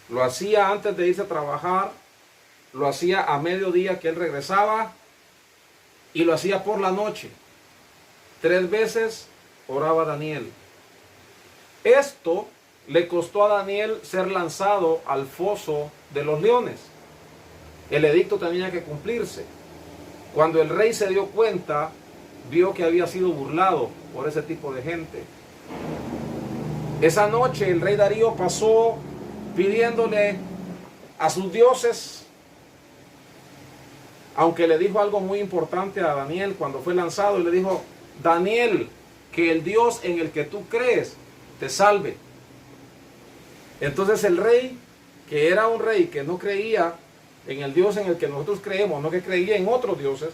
Lo hacía antes de irse a trabajar, lo hacía a mediodía que él regresaba, y lo hacía por la noche. 3 veces oraba Daniel. Esto le costó a Daniel ser lanzado al foso de los leones. El edicto tenía que cumplirse. Cuando el rey se dio cuenta, vio que había sido burlado por ese tipo de gente. Esa noche el rey Darío pasó pidiéndole a sus dioses, aunque le dijo algo muy importante a Daniel cuando fue lanzado, y le dijo: Daniel, que el Dios en el que tú crees te salve. Entonces el rey, que era un rey que no creía en el Dios en el que nosotros creemos, no que creía en otros dioses,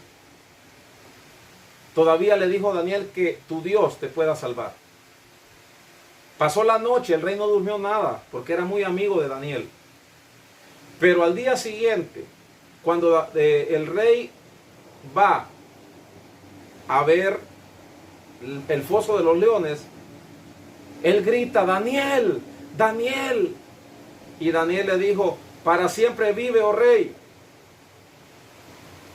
todavía le dijo a Daniel que tu Dios te pueda salvar. Pasó la noche, el rey no durmió nada, porque era muy amigo de Daniel. Pero al día siguiente, cuando el rey va a ver el foso de los leones, él grita, Daniel, Daniel. Y Daniel le dijo, para siempre vive, oh rey.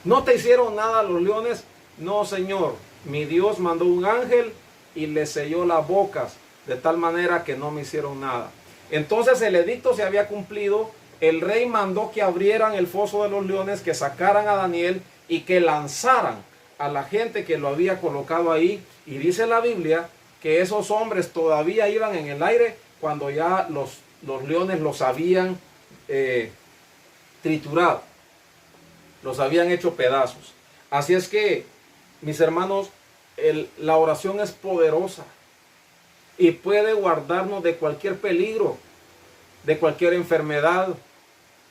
¿No te hicieron nada los leones? No, señor. Mi Dios mandó un ángel y le selló las bocas, de tal manera que no me hicieron nada. Entonces el edicto se había cumplido. El rey mandó que abrieran el foso de los leones, que sacaran a Daniel y que lanzaran a la gente que lo había colocado ahí. Y dice la Biblia que esos hombres todavía iban en el aire cuando ya los leones los habían triturado, los habían hecho pedazos. Así es que, mis hermanos, la oración es poderosa y puede guardarnos de cualquier peligro, de cualquier enfermedad,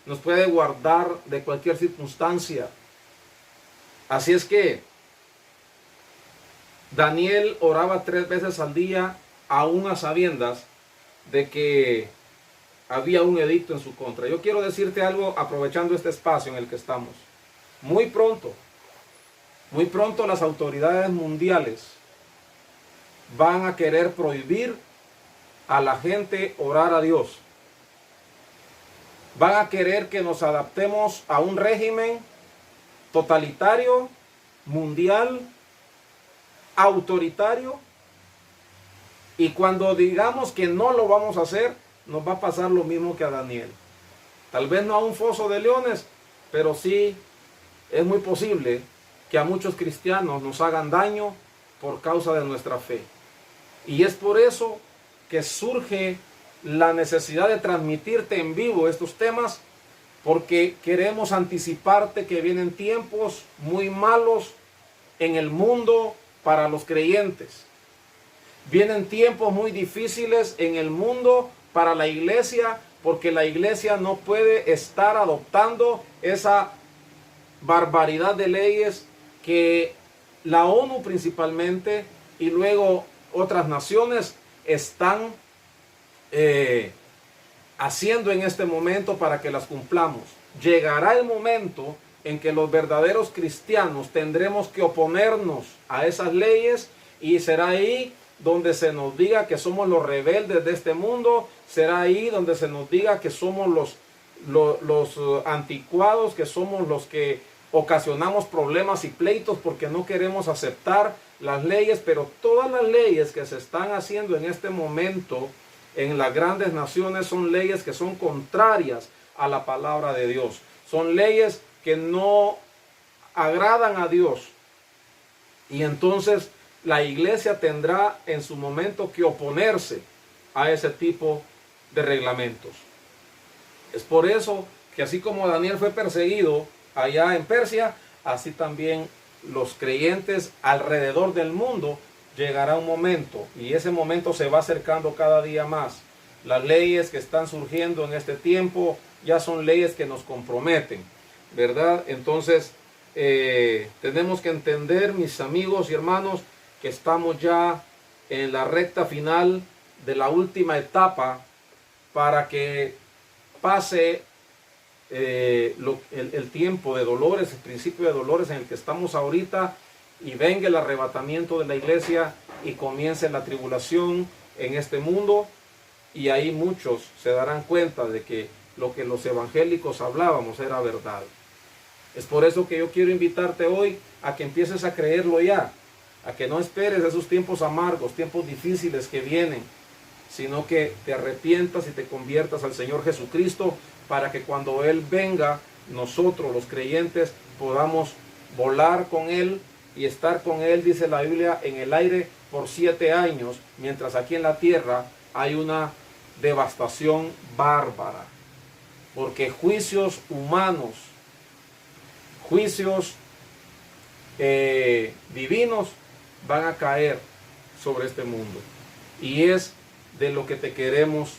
nos puede guardar de cualquier circunstancia. Así es que Daniel oraba 3 veces al día, aún a sabiendas de que había un edicto en su contra. Yo quiero decirte algo aprovechando este espacio en el que estamos. Muy pronto las autoridades mundiales van a querer prohibir a la gente orar a Dios. Van a querer que nos adaptemos a un régimen totalitario, mundial, autoritario. Y cuando digamos que no lo vamos a hacer, nos va a pasar lo mismo que a Daniel. Tal vez no a un foso de leones, pero sí es muy posible que a muchos cristianos nos hagan daño por causa de nuestra fe. Y es por eso que surge la necesidad de transmitirte en vivo estos temas, porque queremos anticiparte que vienen tiempos muy malos en el mundo para los creyentes. Vienen tiempos muy difíciles en el mundo para la iglesia, porque la iglesia no puede estar adoptando esa barbaridad de leyes que la ONU principalmente y luego otras naciones están haciendo en este momento para que las cumplamos. Llegará el momento en que los verdaderos cristianos tendremos que oponernos a esas leyes, y será ahí donde se nos diga que somos los rebeldes de este mundo, será ahí donde se nos diga que somos los anticuados, que somos los que ocasionamos problemas y pleitos porque no queremos aceptar las leyes. Pero todas las leyes que se están haciendo en este momento en las grandes naciones son leyes que son contrarias a la palabra de Dios. Son leyes que no agradan a Dios. Y entonces la iglesia tendrá en su momento que oponerse a ese tipo de reglamentos. Es por eso que así como Daniel fue perseguido allá en Persia, así también los creyentes alrededor del mundo llegará un momento, y ese momento se va acercando cada día más. Las leyes que están surgiendo en este tiempo ya son leyes que nos comprometen, ¿verdad? Entonces tenemos que entender, mis amigos y hermanos, que estamos ya en la recta final de la última etapa para que pase el tiempo de dolores, el principio de dolores en el que estamos ahorita, y venga el arrebatamiento de la iglesia y comience la tribulación en este mundo. Y ahí muchos se darán cuenta de que lo que los evangélicos hablábamos era verdad. Es por eso que yo quiero invitarte hoy a que empieces a creerlo ya, a que no esperes esos tiempos amargos, tiempos difíciles que vienen, sino que te arrepientas y te conviertas al Señor Jesucristo, para que cuando Él venga, nosotros los creyentes podamos volar con Él y estar con Él, dice la Biblia, en el aire por 7 años, mientras aquí en la tierra hay una devastación bárbara, porque juicios humanos, juicios divinos van a caer sobre este mundo, y es de lo que te queremos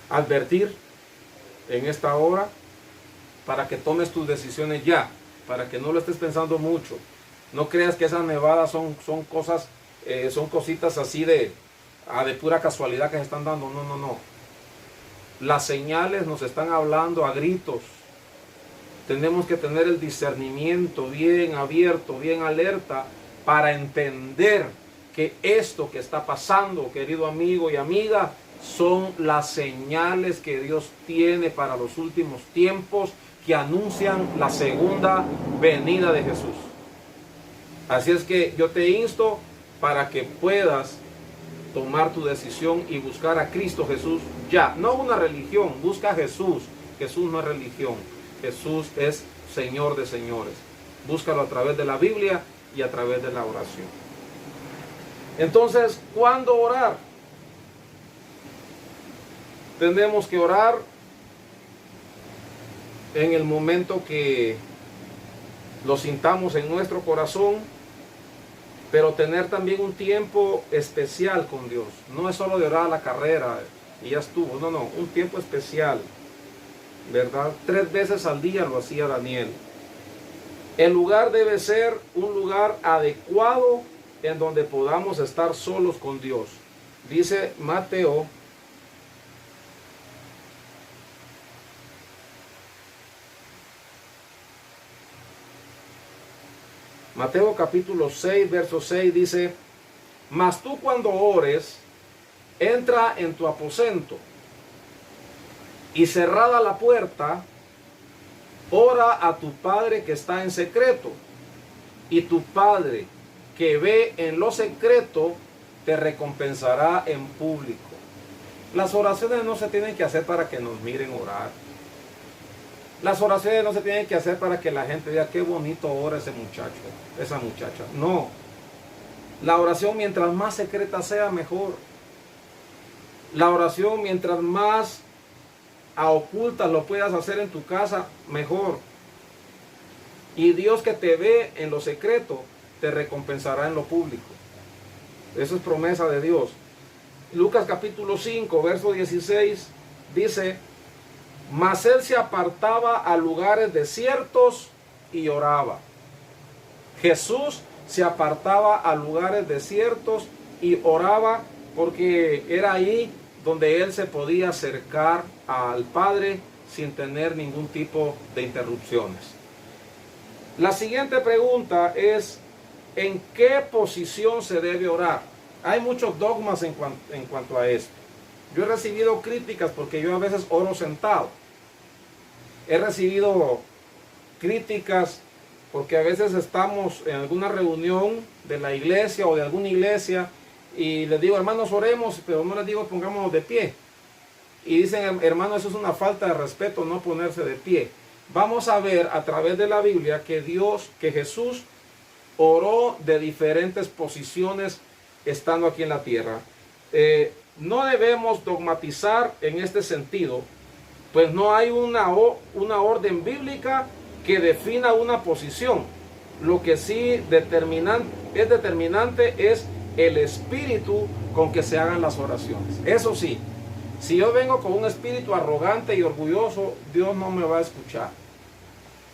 advertir en esta hora para que tomes tus decisiones ya, para que no lo estés pensando mucho. No creas que esas nevadas son cosas, son cositas así de pura casualidad que se están dando. No, no, no. Las señales nos están hablando a gritos. Tenemos que tener el discernimiento bien abierto, bien alerta, para entender que esto que está pasando, querido amigo y amiga, son las señales que Dios tiene para los últimos tiempos, que anuncian la segunda venida de Jesús. Así es que yo te insto para que puedas tomar tu decisión y buscar a Cristo Jesús ya. No una religión, busca a Jesús. Jesús no es religión. Jesús es Señor de señores. Búscalo a través de la Biblia y a través de la oración. Entonces, ¿cuándo orar? Tenemos que orar en el momento que lo sintamos en nuestro corazón, pero tener también un tiempo especial con Dios. No es solo de orar a la carrera y ya estuvo. No, no, un tiempo especial, ¿verdad? 3 veces al día lo hacía Daniel. El lugar debe ser un lugar adecuado en donde podamos estar solos con Dios. Dice Mateo capítulo 6, verso 6 dice: mas tú cuando ores, entra en tu aposento y cerrada la puerta, ora a tu Padre que está en secreto, y tu Padre que ve en lo secreto te recompensará en público. Las oraciones no se tienen que hacer para que nos miren orar. Las oraciones no se tienen que hacer para que la gente diga qué bonito ora ese muchacho, esa muchacha. No. La oración, mientras más secreta sea, mejor. La oración, mientras más a ocultas lo puedas hacer en tu casa, mejor. Y Dios que te ve en lo secreto, te recompensará en lo público. Eso es promesa de Dios. Lucas capítulo 5, verso 16, dice: mas él se apartaba a lugares desiertos y oraba. Jesús se apartaba a lugares desiertos y oraba, porque era ahí donde él se podía acercar al Padre sin tener ningún tipo de interrupciones. La siguiente pregunta es: ¿en qué posición se debe orar? Hay muchos dogmas en cuanto a esto. Yo he recibido críticas porque yo a veces oro sentado. He recibido críticas porque a veces estamos en alguna reunión de la iglesia o de alguna iglesia y les digo, hermanos, oremos, pero no les digo pongámonos de pie. Y dicen, hermano, eso es una falta de respeto, no ponerse de pie. Vamos a ver a través de la Biblia que Jesús oró de diferentes posiciones estando aquí en la tierra. No debemos dogmatizar en este sentido, pues no hay una orden bíblica que defina una posición. Lo que sí es determinante es el espíritu con que se hagan las oraciones. Eso sí, si yo vengo con un espíritu arrogante y orgulloso, Dios no me va a escuchar.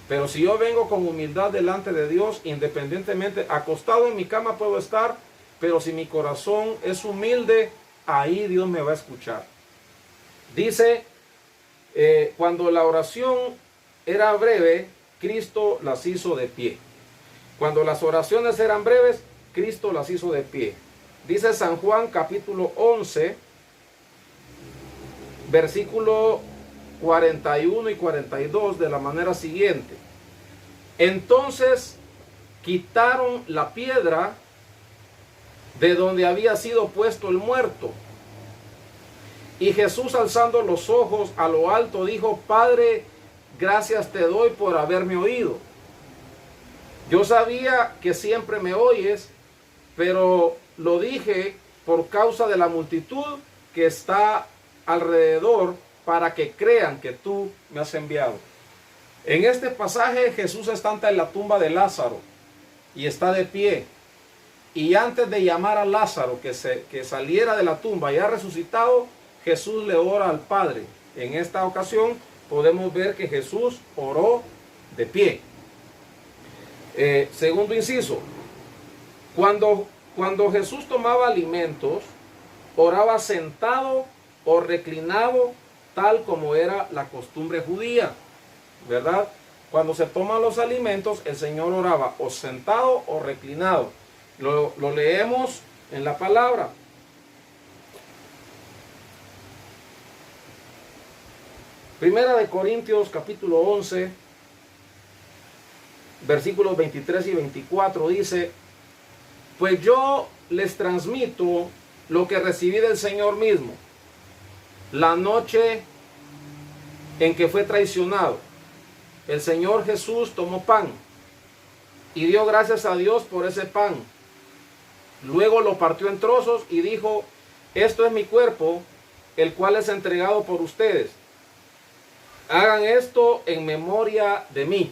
Pero si yo vengo con humildad delante de Dios, independientemente, acostado en mi cama puedo estar, pero si mi corazón es humilde, ahí Dios me va a escuchar. Dice, cuando la oración era breve, Cristo las hizo de pie. Cuando las oraciones eran breves, Cristo las hizo de pie. Dice San Juan capítulo 11, versículo 41 y 42 de la manera siguiente: entonces quitaron la piedra de donde había sido puesto el muerto. Y Jesús, alzando los ojos a lo alto, dijo: Padre, gracias te doy por haberme oído. Yo sabía que siempre me oyes, pero lo dije por causa de la multitud que está alrededor, para que crean que tú me has enviado. En este pasaje Jesús está ante la tumba de Lázaro y está de pie. Y antes de llamar a Lázaro que saliera de la tumba ya resucitado, Jesús le ora al Padre. En esta ocasión podemos ver que Jesús oró de pie. Segundo inciso, cuando Jesús tomaba alimentos, oraba sentado o reclinado, tal como era la costumbre judía, ¿verdad? Cuando se toman los alimentos, el Señor oraba o sentado o reclinado. Lo leemos en la palabra. Primera de Corintios capítulo 11, versículos 23 y 24 dice: pues yo les transmito lo que recibí del Señor mismo. La noche en que fue traicionado, el Señor Jesús tomó pan y dio gracias a Dios por ese pan. Luego lo partió en trozos y dijo: esto es mi cuerpo, el cual es entregado por ustedes. Hagan esto en memoria de mí.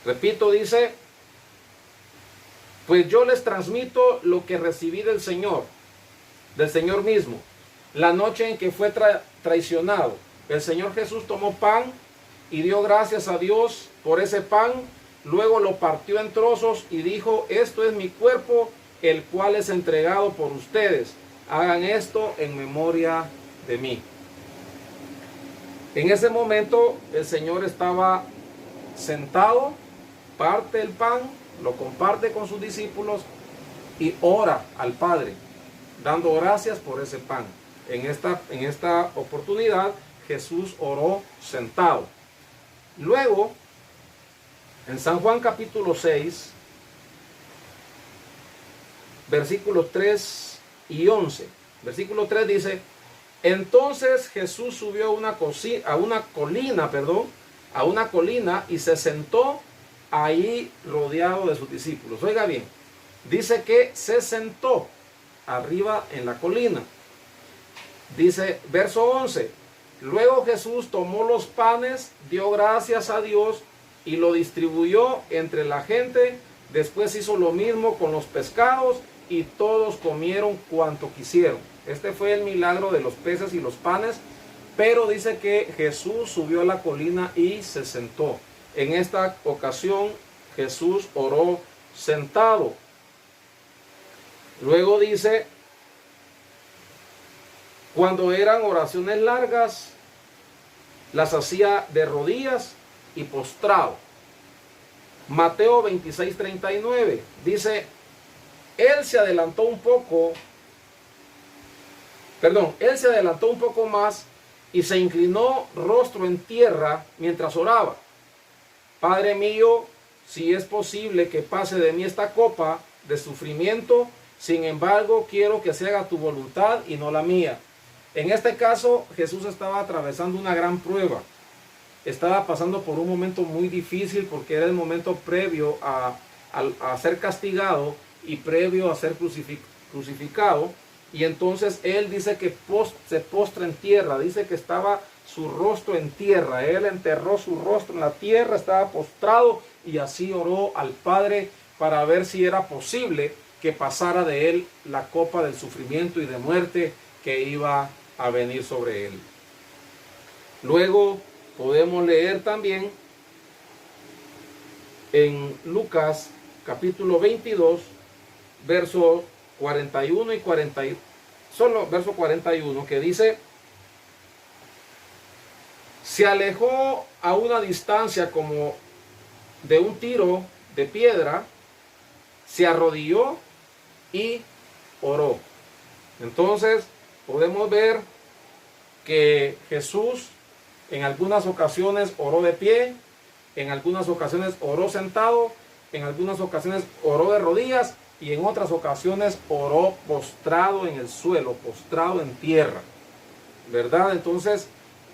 Repito, dice: pues yo les transmito lo que recibí del Señor mismo. La noche en que fue traicionado, el Señor Jesús tomó pan y dio gracias a Dios por ese pan. Luego lo partió en trozos y dijo: esto es mi cuerpo, el cual es entregado por ustedes. Hagan esto en memoria de mí. En ese momento el Señor estaba sentado, parte el pan, lo comparte con sus discípulos y ora al Padre, dando gracias por ese pan. En esta oportunidad Jesús oró sentado. Luego, en San Juan capítulo 6, versículos 3 y 11. Versículo 3 dice: entonces Jesús subió a una colina y se sentó ahí rodeado de sus discípulos. Oiga bien, dice que se sentó arriba en la colina. Dice, verso 11, luego Jesús tomó los panes, dio gracias a Dios y lo distribuyó entre la gente. Después hizo lo mismo con los pescados y todos comieron cuanto quisieron. Este fue el milagro de los peces y los panes. Pero dice que Jesús subió a la colina y se sentó. En esta ocasión Jesús oró sentado. Luego dice, cuando eran oraciones largas, las hacía de rodillas y postrado. Mateo 26:39 dice, él se adelantó un poco más y se inclinó rostro en tierra mientras oraba. Padre mío, si es posible que pase de mí esta copa de sufrimiento, sin embargo quiero que se haga tu voluntad y no la mía. En este caso Jesús estaba atravesando una gran prueba. Estaba pasando por un momento muy difícil porque era el momento previo a ser castigado y previo a ser crucificado. Y entonces él dice que se postra en tierra, dice que estaba su rostro en tierra. Él enterró su rostro en la tierra, estaba postrado y así oró al Padre para ver si era posible que pasara de él la copa del sufrimiento y de muerte que iba a venir sobre él. Luego podemos leer también en Lucas capítulo 22, verso 41 y 40, solo verso 41, que dice, se alejó a una distancia como de un tiro de piedra, se arrodilló y oró. Entonces podemos ver que Jesús en algunas ocasiones oró de pie, en algunas ocasiones oró sentado, en algunas ocasiones oró de rodillas y en otras ocasiones oró postrado en el suelo, postrado en tierra, ¿verdad? Entonces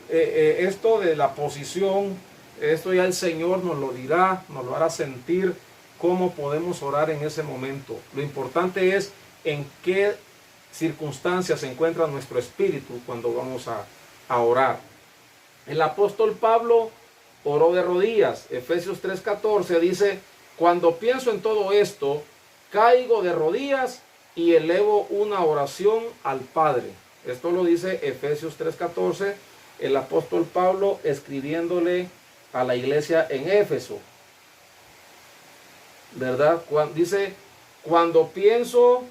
esto de la posición, esto ya el Señor nos lo dirá, nos lo hará sentir cómo podemos orar en ese momento. Lo importante es en qué circunstancias se encuentra nuestro espíritu cuando vamos a orar. El apóstol Pablo oró de rodillas. Efesios 3:14 dice, cuando pienso en todo esto, caigo de rodillas y elevo una oración al Padre. Esto lo dice Efesios 3:14, el apóstol Pablo escribiéndole a la iglesia en Éfeso, ¿verdad? Dice, cuando pienso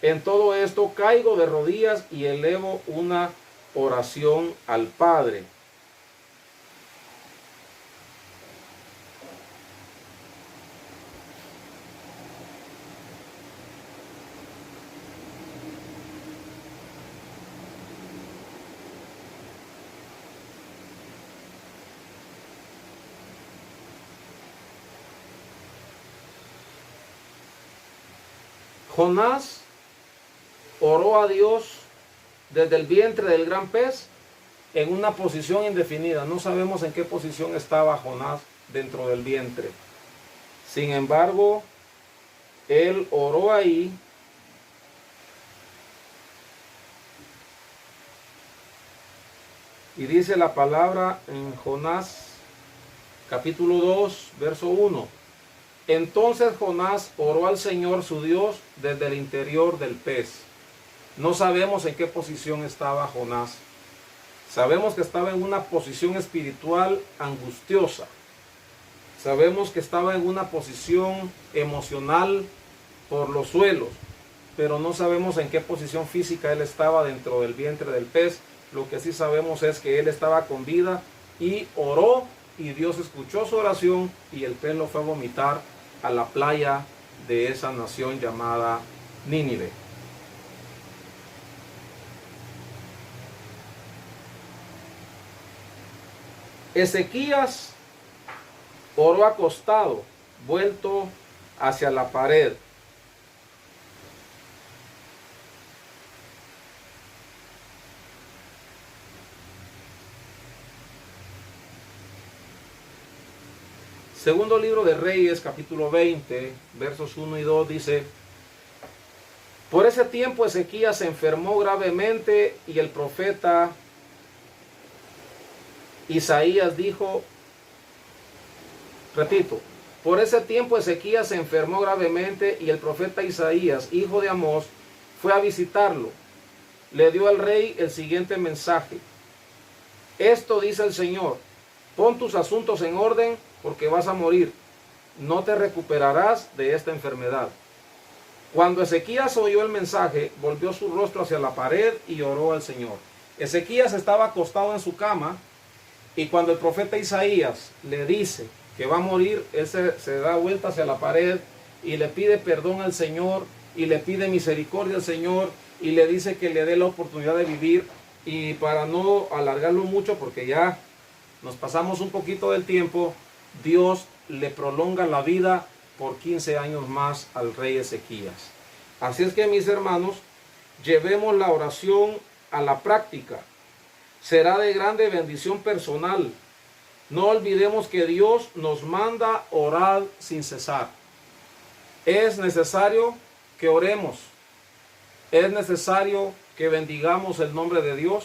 en todo esto, caigo de rodillas y elevo una oración al Padre. Jonás oró a Dios desde el vientre del gran pez en una posición indefinida. No sabemos en qué posición estaba Jonás dentro del vientre. Sin embargo, él oró ahí y dice la palabra en Jonás capítulo 2, verso 1. Entonces Jonás oró al Señor su Dios desde el interior del pez. No sabemos en qué posición estaba Jonás. Sabemos que estaba en una posición espiritual angustiosa. Sabemos que estaba en una posición emocional por los suelos. Pero no sabemos en qué posición física él estaba dentro del vientre del pez. Lo que sí sabemos es que él estaba con vida y oró, y Dios escuchó su oración y el pez lo fue a vomitar a la playa de esa nación llamada Nínive. Ezequías oró acostado, vuelto hacia la pared. Segundo libro de Reyes, capítulo 20, versos 1 y 2, dice: por ese tiempo Ezequías se enfermó gravemente y el profeta Isaías dijo, repito, por ese tiempo Ezequías se enfermó gravemente y el profeta Isaías, hijo de Amós, fue a visitarlo. Le dio al rey el siguiente mensaje: esto dice el Señor, pon tus asuntos en orden porque vas a morir, no te recuperarás de esta enfermedad. Cuando Ezequías oyó el mensaje, volvió su rostro hacia la pared y oró al Señor. Ezequías estaba acostado en su cama y cuando el profeta Isaías le dice que va a morir, él se da vuelta hacia la pared y le pide perdón al Señor y le pide misericordia al Señor y le dice que le dé la oportunidad de vivir. Y para no alargarlo mucho, porque ya nos pasamos un poquito del tiempo, Dios le prolonga la vida por 15 años más al rey Ezequías. Así es que, mis hermanos, llevemos la oración a la práctica. Será de grande bendición personal. No olvidemos que Dios nos manda orar sin cesar. Es necesario que oremos. Es necesario que bendigamos el nombre de Dios.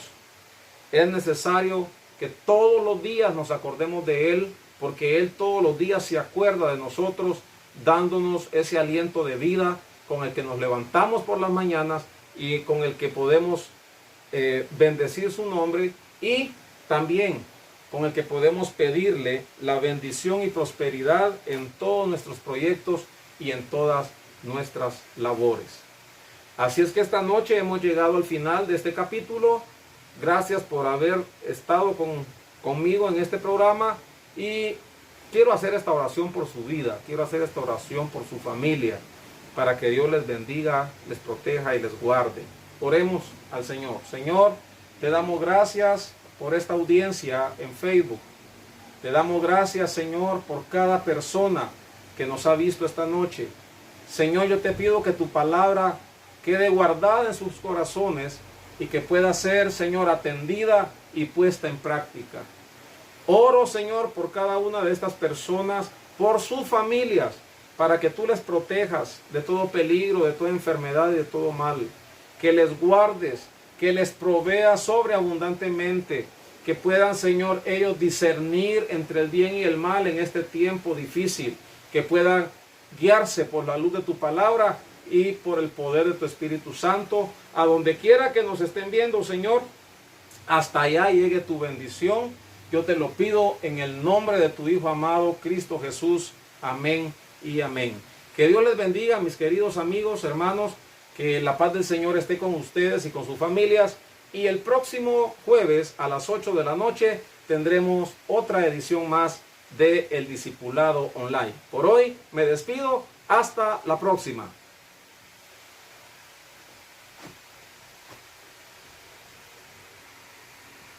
Es necesario que todos los días nos acordemos de Él, porque Él todos los días se acuerda de nosotros, dándonos ese aliento de vida con el que nos levantamos por las mañanas y con el que podemos bendecir su nombre, y también con el que podemos pedirle la bendición y prosperidad en todos nuestros proyectos y en todas nuestras labores. Así es que esta noche hemos llegado al final de este capítulo. Gracias por haber estado conmigo en este programa, y quiero hacer esta oración por su vida, quiero hacer esta oración por su familia, para que Dios les bendiga, les proteja y les guarde. Oremos al Señor. Señor, te damos gracias por esta audiencia en Facebook. Te damos gracias, Señor, por cada persona que nos ha visto esta noche. Señor, yo te pido que tu palabra quede guardada en sus corazones y que pueda ser, Señor, atendida y puesta en práctica. Oro, Señor, por cada una de estas personas, por sus familias, para que tú les protejas de todo peligro, de toda enfermedad y de todo mal. Que les guardes, que les proveas sobreabundantemente, que puedan, Señor, ellos discernir entre el bien y el mal en este tiempo difícil, que puedan guiarse por la luz de tu palabra y por el poder de tu Espíritu Santo. A donde quiera que nos estén viendo, Señor, hasta allá llegue tu bendición. Yo te lo pido en el nombre de tu Hijo amado, Cristo Jesús. Amén y amén. Que Dios les bendiga, mis queridos amigos, hermanos. Que la paz del Señor esté con ustedes y con sus familias. Y el próximo jueves a las 8 de la noche tendremos otra edición más de El Discipulado Online. Por hoy me despido. Hasta la próxima.